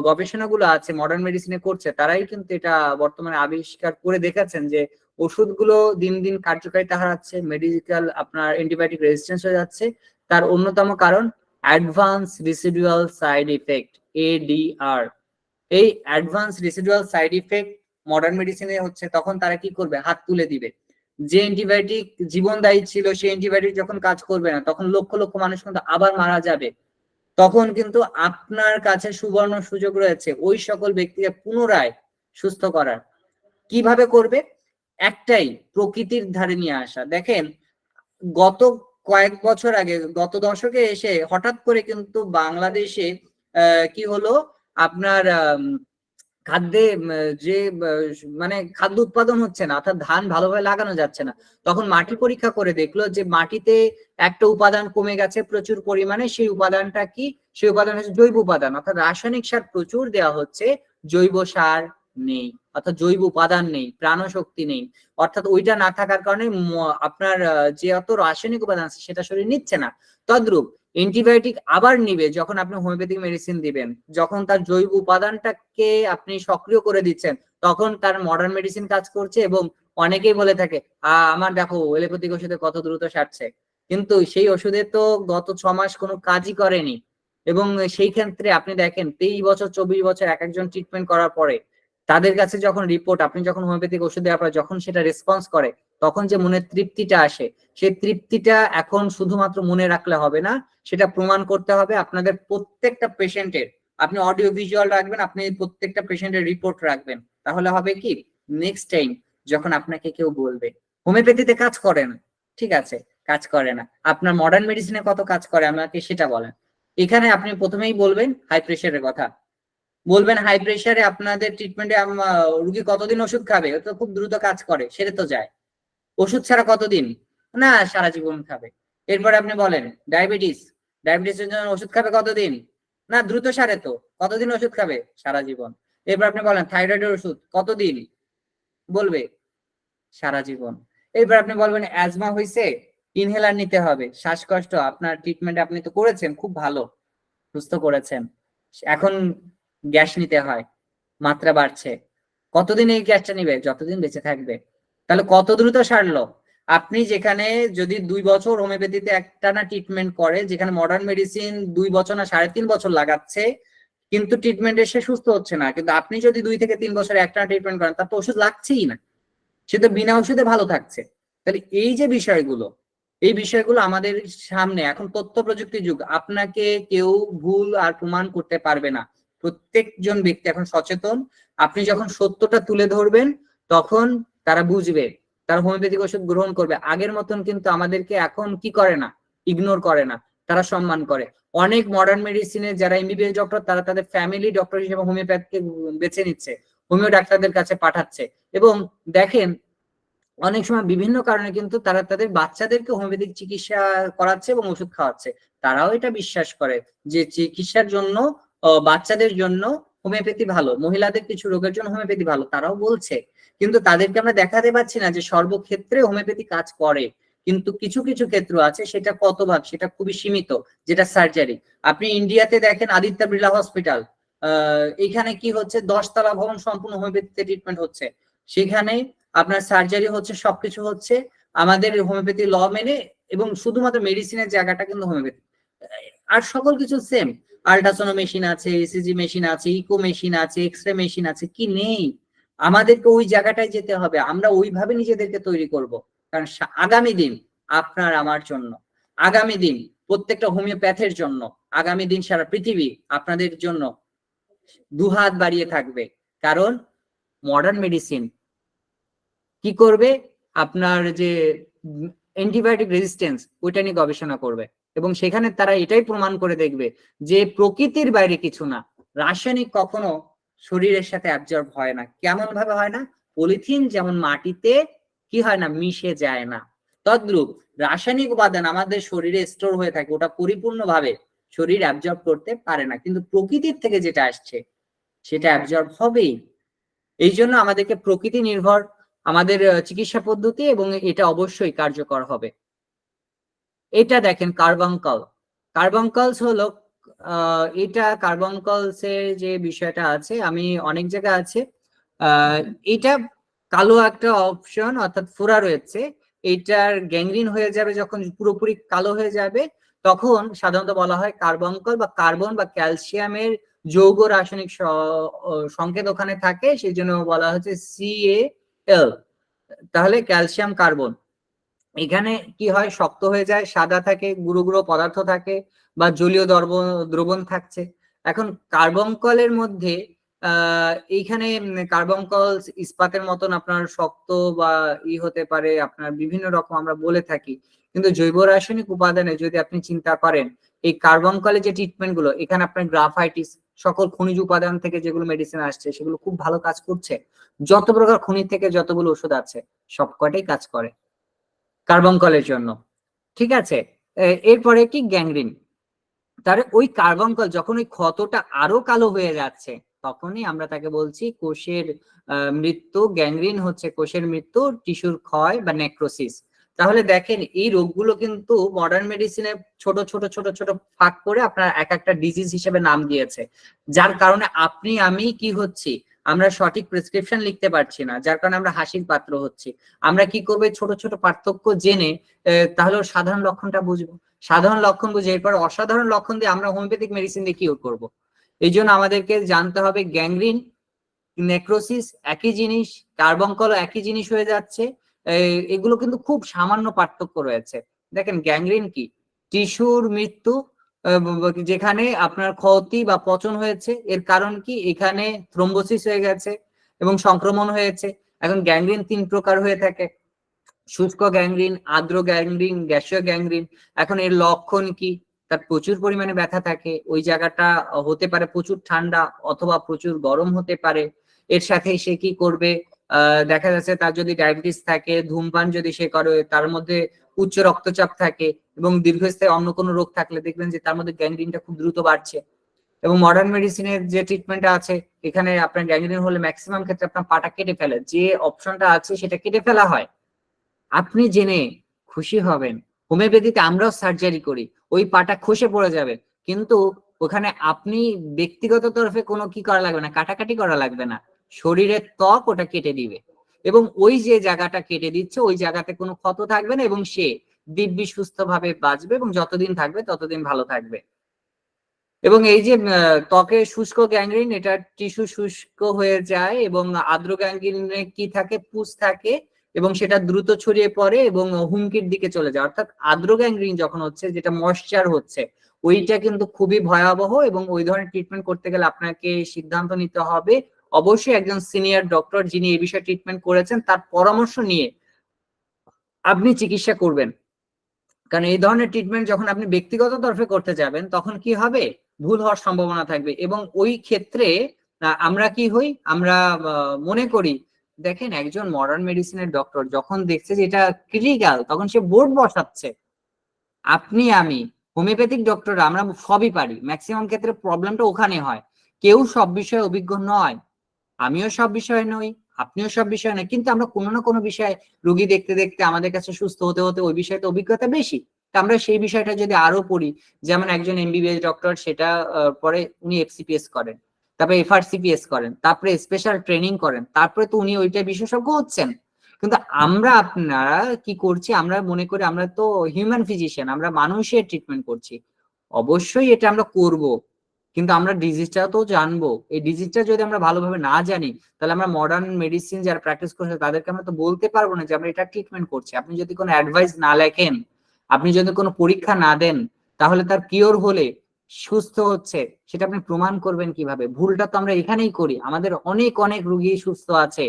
[SPEAKER 2] গবেষণাগুলো আছে মডার্ন মেডিসিনে করছে, তারাই কিন্তু এটা বর্তমানে আবিষ্কার করে দেখাচ্ছেন যে ওষুধগুলো দিন দিন কার্যকারিতা হারাচ্ছে, মেডিকেল আপনার অ্যান্টিবায়োটিক রেজিস্ট্যান্স হয়ে যাচ্ছে। তার অন্যতম কারণ অ্যাডভান্স রিসিডুয়াল সাইড ইফেক্ট, ADR। এই অ্যাডভান্স রিসিডুয়াল সাইড ইফেক্ট মডার্ন মেডিসিনে হচ্ছে, তখন তারা কি করবে, হাত তুলে দিবে। যে অ্যান্টিবায়োটিক জীবনদায়ী ছিল সেই অ্যান্টিবায়োটিক যখন কাজ করবে না, তখন লক্ষ লক্ষ মানুষ কিন্তু আবার মারা যাবে। তখন কিন্তু আপনার কাছে সুবর্ণ সুযোগ রয়েছে ওই সকল ব্যক্তিকে পুনরায় সুস্থ করার। কিভাবে করবে? একটাই, প্রকৃতির ধারে নিয়ে আসা। দেখেন, গত কয়েক বছর আগে, গত দশকে এসে হঠাৎ করে কিন্তু বাংলাদেশে কি হলো, আপনার খাদ্যে যে মানে খাদ্য উৎপাদন হচ্ছে না, অর্থাৎ ধান ভালোভাবে লাগানো যাচ্ছে না। তখন মাটি পরীক্ষা করে দেখলো যে মাটিতে একটা উপাদান কমে গেছে প্রচুর পরিমাণে। সেই উপাদানটা কি? সেই উপাদান হচ্ছে জৈব উপাদান, অর্থাৎ রাসায়নিক সার প্রচুর দেওয়া হচ্ছে, জৈব সার নেই, অর্থাৎ জৈব উপাদান নেই, প্রাণশক্তি নেই। অর্থাৎ ওইটা না থাকার কারণে আপনার যে অত রাসায়নিক উপাদান আছে সেটা শরীর নিচ্ছে না। তদ্রূপ অ্যান্টিবায়োটিক আবার নিবে যখন আপনি হোমিওপ্যাথিক মেডিসিন দিবেন, যখন তার জৈব উপাদানটাকে আপনি সক্রিয় করে দিচ্ছেন, তখন তার মডার্ন মেডিসিন কাজ করছে। এবং অনেকেই বলে থাকে আমার দেখো এলোপ্যাথিক ওষুধে কত দ্রুত সারছে, কিন্তু সেই ওষুধে তো গত 6 মাস কোনো কাজই করেনি। এবং সেই ক্ষেত্রে আপনি দেখেন 23 বছর 24 বছর এক একজন ট্রিটমেন্ট করার পরে তাদের কাছে যখন রিপোর্ট, আপনি যখন হোমিওপ্যাথিক ওষুধ দেওয়ার পর যখন সেটা রেসপন্স করে, তখন যে মনের তৃপ্তিটা আসে, সেই তৃপ্তিটা এখন শুধুমাত্র মনে রাখলে হবে না, সেটা প্রমাণ করতে হবে। আপনাদের প্রত্যেকটা পেশেন্টের আপনি অডিও ভিজুয়াল রাখবেন, আপনি প্রত্যেকটা পেশেন্টের রিপোর্ট রাখবেন। তাহলে হবে কি, নেক্সট টাইম যখন আপনাকে কেউ বলবে হোমিওপ্যাথিতে কাজ করে না, ঠিক আছে কাজ করে না, আপনার মডার্ন মেডিসিনে কত কাজ করে আমাকে সেটা বলেন। এখানে আপনি প্রথমেই বলবেন হাই প্রেশারের কথা, বলবেন হাই প্রেশারে আপনাদের ট্রিটমেন্টে রুগী কতদিন ওষুধ খাবে, তো খুব দ্রুত কাজ করে, সেরে তো যায়। ওষুধ ছাড়া কতদিন? না, সারা জীবন খাবে। এরপরে আপনি বলেন ডায়াবেটিস, ডায়াবেটিসের জন্য ওষুধ খাবে কতদিন? না, দ্রুত সারে তো, কতদিন ওষুধ খাবে? সারা জীবন। এরপর আপনি বলেন থাইরয়েডের ওষুধ কতদিন? বলবে সারা জীবন। এরপর আপনি বলবেন অ্যাজমা হয়েছে, ইনহেলার নিতে হবে। শ্বাসকষ্ট, আপনার ট্রিটমেন্ট আপনি তো করেছেন খুব ভালো, সুস্থ করেছেন, এখন গ্যাস নিতে হয়, মাত্রা বাড়ছে, কতদিন এই গ্যাসটা নিবে? যতদিন বেঁচে থাকবে। তাহলে কত দ্রুত সারলো? আপনি যেখানে যদি 2 বছর হোমিওপ্যাথিতে একটানা ট্রিটমেন্ট করে, যেখানে মডার্ন মেডিসিন 2 বছর না 3.5 বছর লাগাচ্ছে, কিন্তু ট্রিটমেন্টে সে সুস্থ হচ্ছে না, কিন্তু আপনি যদি 2 থেকে 3 বছর একটানা ট্রিটমেন্ট করেন, তার তো ওষুধ লাগছেই না, সে তো বিনা ওষুধে ভালো থাকছে। তাহলে এই যে বিষয়গুলো, এই বিষয়গুলো আমাদের সামনে, এখন তথ্য প্রযুক্তির যুগ, আপনাকে কেউ ভুল আর প্রমাণ করতে পারবে না। প্রত্যেকজন ব্যক্তি এখন সচেতন। আপনি যখন সত্যটা তুলে ধরবেন তখন তারা বুঝবে, তারা হোমিওপ্যাথিক ওষুধ গ্রহণ করবে। আগের মতন কিন্তু আমাদেরকে এখন কি করে না, ইগনোর করে না, তারা সম্মান করে। অনেক মডার্ন মেডিসিনের যারা এমবিবিএস ডক্টর, তারা তাদের ফ্যামিলি ডক্টর হিসেবে হোমিওপ্যাথকে বেছে নিচ্ছে, হোমিও ডাক্তারদের কাছে পাঠাচ্ছে। এবং দেখেন অনেক সময় বিভিন্ন কারণে কিন্তু তারা তাদের বাচ্চাদেরকে হোমিওপ্যাথিক চিকিৎসা করাচ্ছে এবং ওষুধ খাওয়াচ্ছে। তারাও এটা বিশ্বাস করে যে চিকিৎসার জন্য, বাচ্চাদের জন্য হোমিওপ্যাথি ভালো, মহিলাদের কিছু রোগের জন্য হোমিওপ্যাথি ভালো, তারাও বলছে। কিন্তু তাদেরকে আমরা দেখাতে পারছি না যে সর্বক্ষেত্রে হোমিওপ্যাথি কাজ করে। কিন্তু কিছু কিছু ক্ষেত্র আছে, সেটা কত ভাগ, সেটা খুবই সীমিত, যেটা সার্জারি। আপনি ইন্ডিয়াতে দেখেন আদিত্য বিড়লা হসপিটাল, এখানে কি হচ্ছে, 10 তলা ভবন সম্পূর্ণ হোমিওপ্যাথিতে ট্রিটমেন্ট হচ্ছে। সেখানে আপনার সার্জারি হচ্ছে, সবকিছু হচ্ছে আমাদের হোমিওপ্যাথি ল মেনে, এবং শুধুমাত্র মেডিসিনের জায়গাটা কিন্তু হোমিওপ্যাথি, আর সকল কিছু সেম। আল্ট্রাসোনো মেশিন আছে, ইসিজি মেশিন আছে, ইকো মেশিন আছে, এক্সরে মেশিন আছে, কি নেই? আমাদেরকে ওই জায়গাটায় যেতে হবে, আমরা ওইভাবে নিজেদেরকে তৈরি করব। কারণ আগামী দিন আপনার আমার জন্য, আগামী দিন প্রত্যেকটা হোমিওপ্যাথের জন্য, আগামী দিন সারা পৃথিবী আপনাদের জন্য দুহাত বাড়িয়ে থাকবে। কারণ মডার্ন মেডিসিন কি করবে, আপনার যে অ্যান্টিবায়োটিক রেজিস্ট্যান্স, ওইটা নিয়ে গবেষণা করবে। এবং সেখানে তারা এটাই প্রমাণ করে দেখবে যে প্রকৃতির বাইরে কিছু না, রাসায়নিক কখনো শরীরের সাথে অ্যাবজর্ব হয় না। কেমন ভাবে হয় না? পলিথিন যেমন মাটিতে কি হয় না, মিশে যায় না, তদ্রূপ রাসায়নিক উপাদান আমাদের শরীরে স্টোর হয়ে থাকে, ওটা পরিপূর্ণভাবে শরীর অ্যাবজর্ব করতে পারে না। কিন্তু প্রকৃতির থেকে যেটা আসছে সেটা অ্যাবজর্ব হবেই। এই জন্য আমাদেরকে প্রকৃতি নির্ভর আমাদের চিকিৎসা পদ্ধতি, এবং এটা অবশ্যই কার্যকর হবে। এটা দেখেন কার্বঙ্কল, কার্বঙ্কলস হলো এটা কার্বঙ্কলস এর যে বিষয়টা আছে, আমি অনেক জায়গায় আছে, এটা কালো একটা অপশন, অর্থাৎ ফোড়া রয়েছে। এটার গ্যাংগ্রিন হয়ে যাবে, যখন পুরোপুরি কালো হয়ে যাবে তখন সাধারণত বলা হয় কার্বঙ্কল, বা কার্বন বা ক্যালসিয়ামের যৌগ রাসায়নিক সংকেত ওখানে থাকে, সেই জন্য বলা হচ্ছে CaL। তাহলে ক্যালসিয়াম কার্বন, এখানে কি হয়, শক্ত হয়ে যায়, সাদা থাকে, গুঁড়ো গুঁড়ো পদার্থ থাকে, বা জলীয় দ্রবণ থাকছে। এখন কার্বঙ্কলের মধ্যে এইখানে কার্বঙ্কল ইস্পাতের মতন আপনার শক্ত বা হতে পারে, আপনার বিভিন্ন রকম আমরা বলে থাকি। কিন্তু জৈব রাসায়নিক উপাদানে যদি আপনি চিন্তা করেন, এই কার্বঙ্কলের যে ট্রিটমেন্ট গুলো, এখানে আপনার গ্রাফাইটিস, সকল খনিজ উপাদান থেকে যেগুলো মেডিসিন আসছে সেগুলো খুব ভালো কাজ করছে। যত প্রকার খনিজ থেকে যতগুলো ওষুধ আছে সবকটাই কাজ করে কার্বঙ্কলের জন্য, ঠিক আছে। এরপরে কি, গ্যাংগ্রিন। তার ওই কার্বঙ্কল যখন ওই ক্ষতটা আরো কালো হয়ে যাচ্ছে, তখনই আমরা তাকে বলছি কোষের মৃত্যু। গ্যাংগ্রিন হচ্ছে কোষের মৃত্যু, টিস্যুর ক্ষয় বা নেক্রোসিস। তাহলে দেখেন এই রোগগুলো কিন্তু মডার্ন মেডিসিনে ছোট ছোট ছোট ছোট ফাঁক করে আপনার এক একটা ডিজিজ হিসেবে নাম দিয়েছে, যার কারণে আপনি আমি কি হচ্ছি, আমরা সঠিক প্রেসক্রিপশন লিখতে পারছি না, যার কারণে আমরা হাসির পাত্র হচ্ছি। আমরা কি করবো, ছোট ছোট পার্থক্য জেনে তাহলে সাধারণ লক্ষণটা বুঝবো, সাধারণ লক্ষণ বুঝে এরপর অসাধারণ লক্ষণ দিয়ে আমরা হোমিওপ্যাথিক মেডিসিন দিয়ে কিওর করবো। এই জন্য আমাদেরকে জানতে হবে গ্যাংগ্রিন, নেক্রোসিস একই জিনিস, কার্বঙ্কল একই জিনিস হয়ে যাচ্ছে। এগুলো কিন্তু খুব সামান্য পার্থক্য রয়েছে। দেখেন গ্যাংগ্রিন কি, টিস্যুর মৃত্যু, যেখানে আপনার ক্ষতি বা পচন হয়েছে। এর কারণ কি, এখানে থ্রোম্বোসিস হয়ে গেছে এবং সংক্রমণ হয়েছে। এখন গ্যাংগ্রিন 3 প্রকার হয়ে থাকে, শুষ্ক গ্যাংগ্রিন, আর্দ্র গ্যাংগ্রিন, গ্যাসীয় গ্যাংগ্রিন। এখন এর লক্ষণ কি, তার প্রচুর পরিমাণে ব্যথা থাকে, ওই জায়গাটা হতে পারে প্রচুর ঠান্ডা অথবা প্রচুর গরম হতে পারে। এর সাথে সে কি করবে, দেখা যাচ্ছে তার যদি ডায়াবেটিস থাকে, ধূমপান যদি সে করে, তার মধ্যে উচ্চ রক্তচাপ থাকে, এবং দীর্ঘস্থায়ী অন্য কোনো রোগ থাকলে দেখবেন যে তার মধ্যে গ্যাংগ্রিনটা খুব দ্রুত বাড়ছে। এবং মডার্ন মেডিসিনের যে ট্রিটমেন্টটা আছে, এখানে আপনার গ্যাংগ্রিন হলে ম্যাক্সিমাম ক্ষেত্রে আপনার পাটা কেটে ফেলে, যে অপশনটা আছে সেটা কেটে ফেলা হয়। আপনি জেনে খুশি হবেন, হোমিওপ্যাথিতে আমরাও সার্জারি করি, ওই পাটা খসে পড়ে যাবে, কিন্তু ওখানে আপনি ব্যক্তিগত তরফে কোনো কি করা লাগবে না, কাটাকাটি করা লাগবে না, শরীরের ত্বক ওটা কেটে দিবে, এবং ওই যে জায়গাটা কেটে দিচ্ছে ওই জায়গাতে কোনো ক্ষত থাকবে না, এবং সে দিব্যি সুস্থ ভাবে বাঁচবে, এবং যতদিন থাকবে ততদিন ভালো থাকবে। এবং এই যে ত্বকে শুষ্ক গ্যাংগ্রিন, এটা টিস্যু শুষ্ক হয়ে যায়, এবং আর্দ্র গ্যাংগ্রিনে কি থাকে, পুষ থাকে, এবং সেটা দ্রুত ছড়িয়ে পড়ে এবং হুমকির দিকে চলে যায়। অর্থাৎ আর্দ্র গ্যাংগ্রিন যখন হচ্ছে, যেটা ময়েশ্চার হচ্ছে, ওইটা কিন্তু খুবই ভয়াবহ এবং ওই ধরনের ট্রিটমেন্ট করতে গেলে আপনাকে সিদ্ধান্ত নিতে হবে অবশ্যই একজন সিনিয়র ডক্টর যিনি এই বিষয়ে ট্রিটমেন্ট করেছেন তার পরামর্শ নিয়ে আপনি চিকিৎসা করবেন। কারণ এই ধরনের ট্রিটমেন্ট যখন আপনি ব্যক্তিগত তরফে করতে যাবেন তখন কি হবে, ভুল হওয়ার সম্ভাবনা থাকবে। এবং ওই ক্ষেত্রে আমরা কি হই, আমরা মনে করি, দেখেন একজন মডার্ন মেডিসিনের ডক্টর যখন দেখছে যে এটা ক্রিটিক্যাল তখন সে বোর্ড বসাচ্ছে। আপনি আমি হোমিওপ্যাথিক ডক্টর আমরা সবই পারি, ম্যাক্সিমাম ক্ষেত্রে প্রবলেমটা ওখানে হয়। কেউ সব বিষয়ে অভিজ্ঞ নয়, আমিও সব বিষয়ে নই, আপনিও সব বিষয়ে নয়, কিন্তু আমরা কোনো না কোনো বিষয়ে রুগী দেখতে দেখতে আমাদের কাছে সুস্থ হতে হতে ওই বিষয়টা অভিজ্ঞতা বেশি। তা আমরা সেই বিষয়টা যদি আরো পড়ি, যেমন একজন এমবিবিএস ডক্টর সেটা পরে উনি এফসিপিএস করেন, তারপরে এফআরসিপিএস করেন, তারপরে স্পেশাল ট্রেনিং করেন, তারপরে তো উনি ওইটা বিশেষজ্ঞ হচ্ছেন। কিন্তু আমরা আপনারা কি করছি, আমরা মনে করি আমরা তো হিউম্যান ফিজিশিয়ান, আমরা মানুষের ট্রিটমেন্ট করছি। অবশ্যই এটা আমরা করব, কিন্তু আমরা ডিজিজটা তো জানবো। এই ডিজিজটা যদি আমরা ভালোভাবে না জানি তাহলে আমরা মডার্ন মেডিসিন যারা প্র্যাকটিস করছে তাদেরকে আমরা তো বলতে পারবো না যে আমরা এটা ট্রিটমেন্ট করছি। আপনি যদি কোনো অ্যাডভাইস না লেখেন, আপনি যদি কোনো পরীক্ষা না দেন, তাহলে তার কিওর হলে সুস্থ হচ্ছে সেটা আপনি প্রমাণ করবেন কিভাবে? ভুলটা তো আমরা এখানেই করি। আমাদের অনেক অনেক রোগী সুস্থ আছে,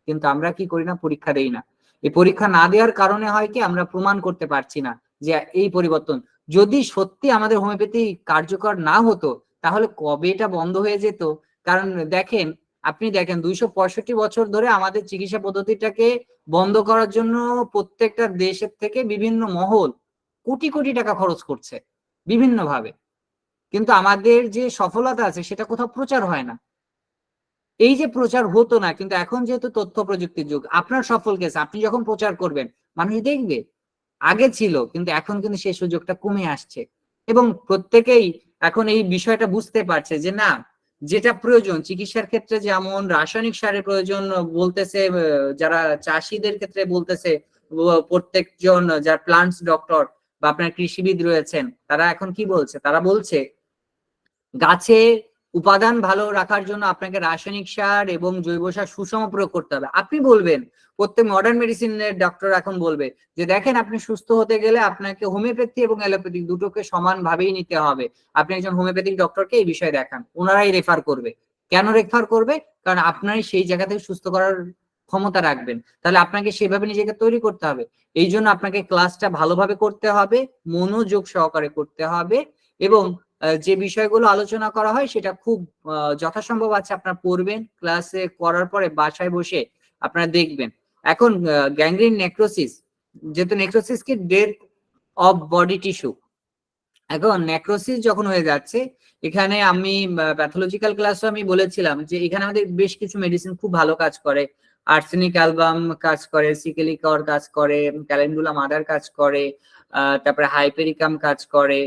[SPEAKER 2] কিন্তু আমরা কি করি না, পরীক্ষা দেই না। এই পরীক্ষা না দেওয়ার কারণে হয় কি, আমরা প্রমাণ করতে পারছি না যে এই পরিবর্তন। যদি সত্যি আমাদের হোমিওপ্যাথি কার্যকর না হতো তাহলে কবে এটা বন্ধ হয়ে যেত। কারণ দেখেন, আপনি দেখেন 265 বছর ধরে আমাদের চিকিৎসা পদ্ধতিটাকে বন্ধ করার জন্য প্রত্যেকটা দেশের থেকে বিভিন্ন মহল কোটি কোটি টাকা খরচ করছে বিভিন্ন ভাবে, কিন্তু আমাদের যে সফলতা আছে সেটা কোথাও প্রচার হয় না। এই যে প্রচার হতো না, কিন্তু এখন যেহেতু তথ্য প্রযুক্তির যুগ, আপনার সফল কেস আপনি যখন প্রচার করবেন মানুষ দেখবে। আগে ছিল, কিন্তু এখন কিন্তু সেই সুযোগটা কমে আসছে এবং প্রত্যেকেই এখন এই বিষয়টা বুঝতে পারছে যে না, যেটা প্রয়োজন চিকিৎসার ক্ষেত্রে, যেমন রাসায়নিক সারের প্রয়োজন বলতেছে যারা চাষিদের ক্ষেত্রে বলতেছে, প্রত্যেকজন যারা প্লান্টস ডক্টর বা আপনার কৃষিবিদ রয়েছেন তারা এখন কি বলছে, তারা বলছে গাছে উপাদান ভালো রাখার জন্য আপনাকে রাসায়নিক সার এবং জৈব সার সুষম প্রয়োগ করতে হবে। আপনি বলবেন, প্রত্যেক মডার্ন মেডিসিনের ডক্টর এখন বলবে যে দেখেন আপনি সুস্থ হতে গেলে আপনাকে হোমিওপ্যাথি এবং অ্যালোপ্যাথিক দুটোকে সমানভাবেই নিতে হবে। আপনি একজন হোমিওপ্যাথিক ডক্টরকে এই বিষয়ে দেখান, ওনারাই রেফার করবে। কেন রেফার করবে? কারণ আপনারই সেই জায়গা থেকে সুস্থ করার ক্ষমতা রাখবেন, তাহলে আপনাকে সেভাবে নিজেকে তৈরি করতে হবে। এই জন্য আপনাকে ক্লাসটা ভালোভাবে করতে হবে, মনোযোগ সহকারে করতে হবে এবং যে বিষয়গুলো আলোচনা করা হয় সেটা খুব যথাসম্ভব আছে আপনারা পড়বেন, ক্লাসে করার পরে বাসায় বসে আপনারা দেখবেন। এখন গ্যাংগ্রিন নেক্রোসিস, যেহেতু নেক্রোসিস কি ডেথ অফ বডি টিস্যু, এখন নেক্রোসিস যখন হয়ে যাচ্ছে, এখানে আমি প্যাথোলজিক্যাল ক্লাসে আমি বলেছিলাম যে এখানে আমাদের বেশ কিছু মেডিসিন খুব ভালো কাজ করে। আর্সেনিক অ্যালবাম কাজ করে, সিকেলিকর কাজ করে, ক্যালেন্ডুলা মাদার কাজ করে, তারপরে হাইপেরিকাম কাজ করে,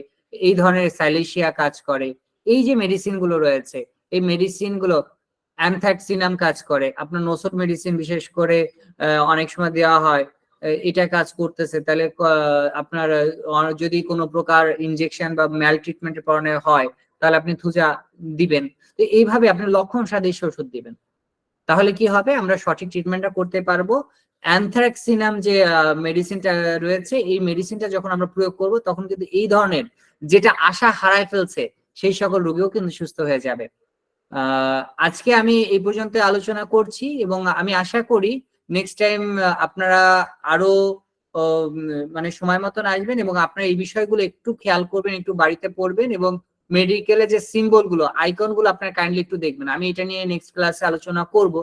[SPEAKER 2] এই ধরনের সাইলেশিয়া কাজ করে। এই যে মেডিসিন গুলো রয়েছে, এই মেডিসিন গুলো, অ্যানথ্রাক্সিনাম কাজ করে, আপনার নোসোট মেডিসিন বিশেষ করে অনেক সময় দেওয়া হয়, এটা কাজ করতেছে। তাহলে আপনার যদি কোনো প্রকার ইনজেকশন বা ম্যাল ট্রিটমেন্টের কারণে হয় তাহলে আপনি থুজা দিবেন। তো এইভাবে আপনি লক্ষণ সাদৃশ্য ওষুধ দিবেন, তাহলে কি হবে, আমরা সঠিক ট্রিটমেন্টটা করতে পারবো। অ্যানথ্রাক্সিনাম যে মেডিসিনটা রয়েছে, এই মেডিসিনটা যখন আমরা প্রয়োগ করব তখন কিন্তু এই ধরনের যেটা আশা হারায় ফেলছে সেই সকল রোগীও কিন্তু সুস্থ হয়ে যাবে। আজকে আমি এই পর্যন্ত আলোচনা করছি এবং আমি আশা করি নেক্সট টাইম আপনারা আরো মানে সময় মতন আসবেন এবং আপনারা এই বিষয়গুলো একটু খেয়াল করবেন, একটু বাড়িতে পড়বেন এবং মেডিকেলে যে সিম্বল গুলো, আইকন গুলো আপনারা কাইন্ডলি একটু দেখবেন। আমি এটা নিয়ে নেক্সট ক্লাসে আলোচনা করব।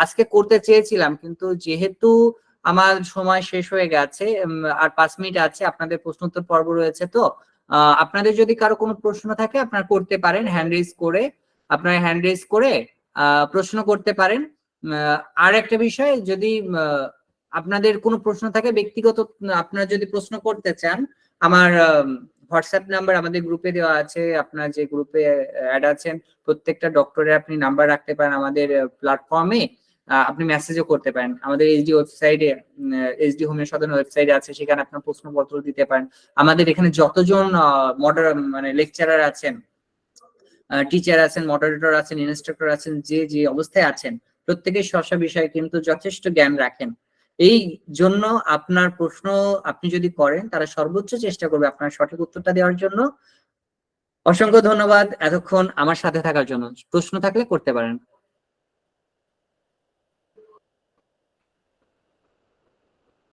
[SPEAKER 2] আজকে করতে চেয়েছিলাম, কিন্তু যেহেতু আমার সময় শেষ হয়ে গেছে, আর 5 মিনিট আছে, আপনাদের প্রশ্নোত্তর পর্ব রয়েছে, তো আপনাদের যদি কারো কোনো প্রশ্ন থাকে আপনারা করতে পারেন, হ্যান্ড রেজ করে আপনারা হ্যান্ড রেজ করে প্রশ্ন করতে পারেন। আর একটা বিষয়, যদি আপনাদের কোনো প্রশ্ন থাকে ব্যক্তিগত, আপনারা যদি প্রশ্ন করতে চান, আমার হোয়াটসঅ্যাপ নাম্বার আমাদের গ্রুপে দেওয়া আছে। আপনার যে গ্রুপে অ্যাড আছেন প্রত্যেকটা ডক্টরের আপনি নাম্বার রাখতে পারেন আমাদের প্ল্যাটফর্মে, আপনি মেসেজও করতে পারেন। আমাদের এইচডি ওয়েবসাইটে, এইচডি হোমিও সদন ওয়েবসাইটে আছে, সেখানে আপনার প্রশ্নপত্র দিতে পারেন। আমাদের এখানে যতজন মানে লেকচারার আছেন, টিচার আছেন, মডারেটর আছেন, ইনস্ট্রাক্টর আছেন, যে যে অবস্থায় আছেন প্রত্যেকের স্ব বিষয়ে কিন্তু যথেষ্ট জ্ঞান রাখেন এই জন্য আপনার প্রশ্ন আপনি যদি করেন তারা সর্বোচ্চ চেষ্টা করবে আপনার সঠিক উত্তরটা দেওয়ার জন্য। অসংখ্য ধন্যবাদ এতক্ষণ আমার সাথে থাকার জন্য। প্রশ্ন থাকলে করতে পারেন।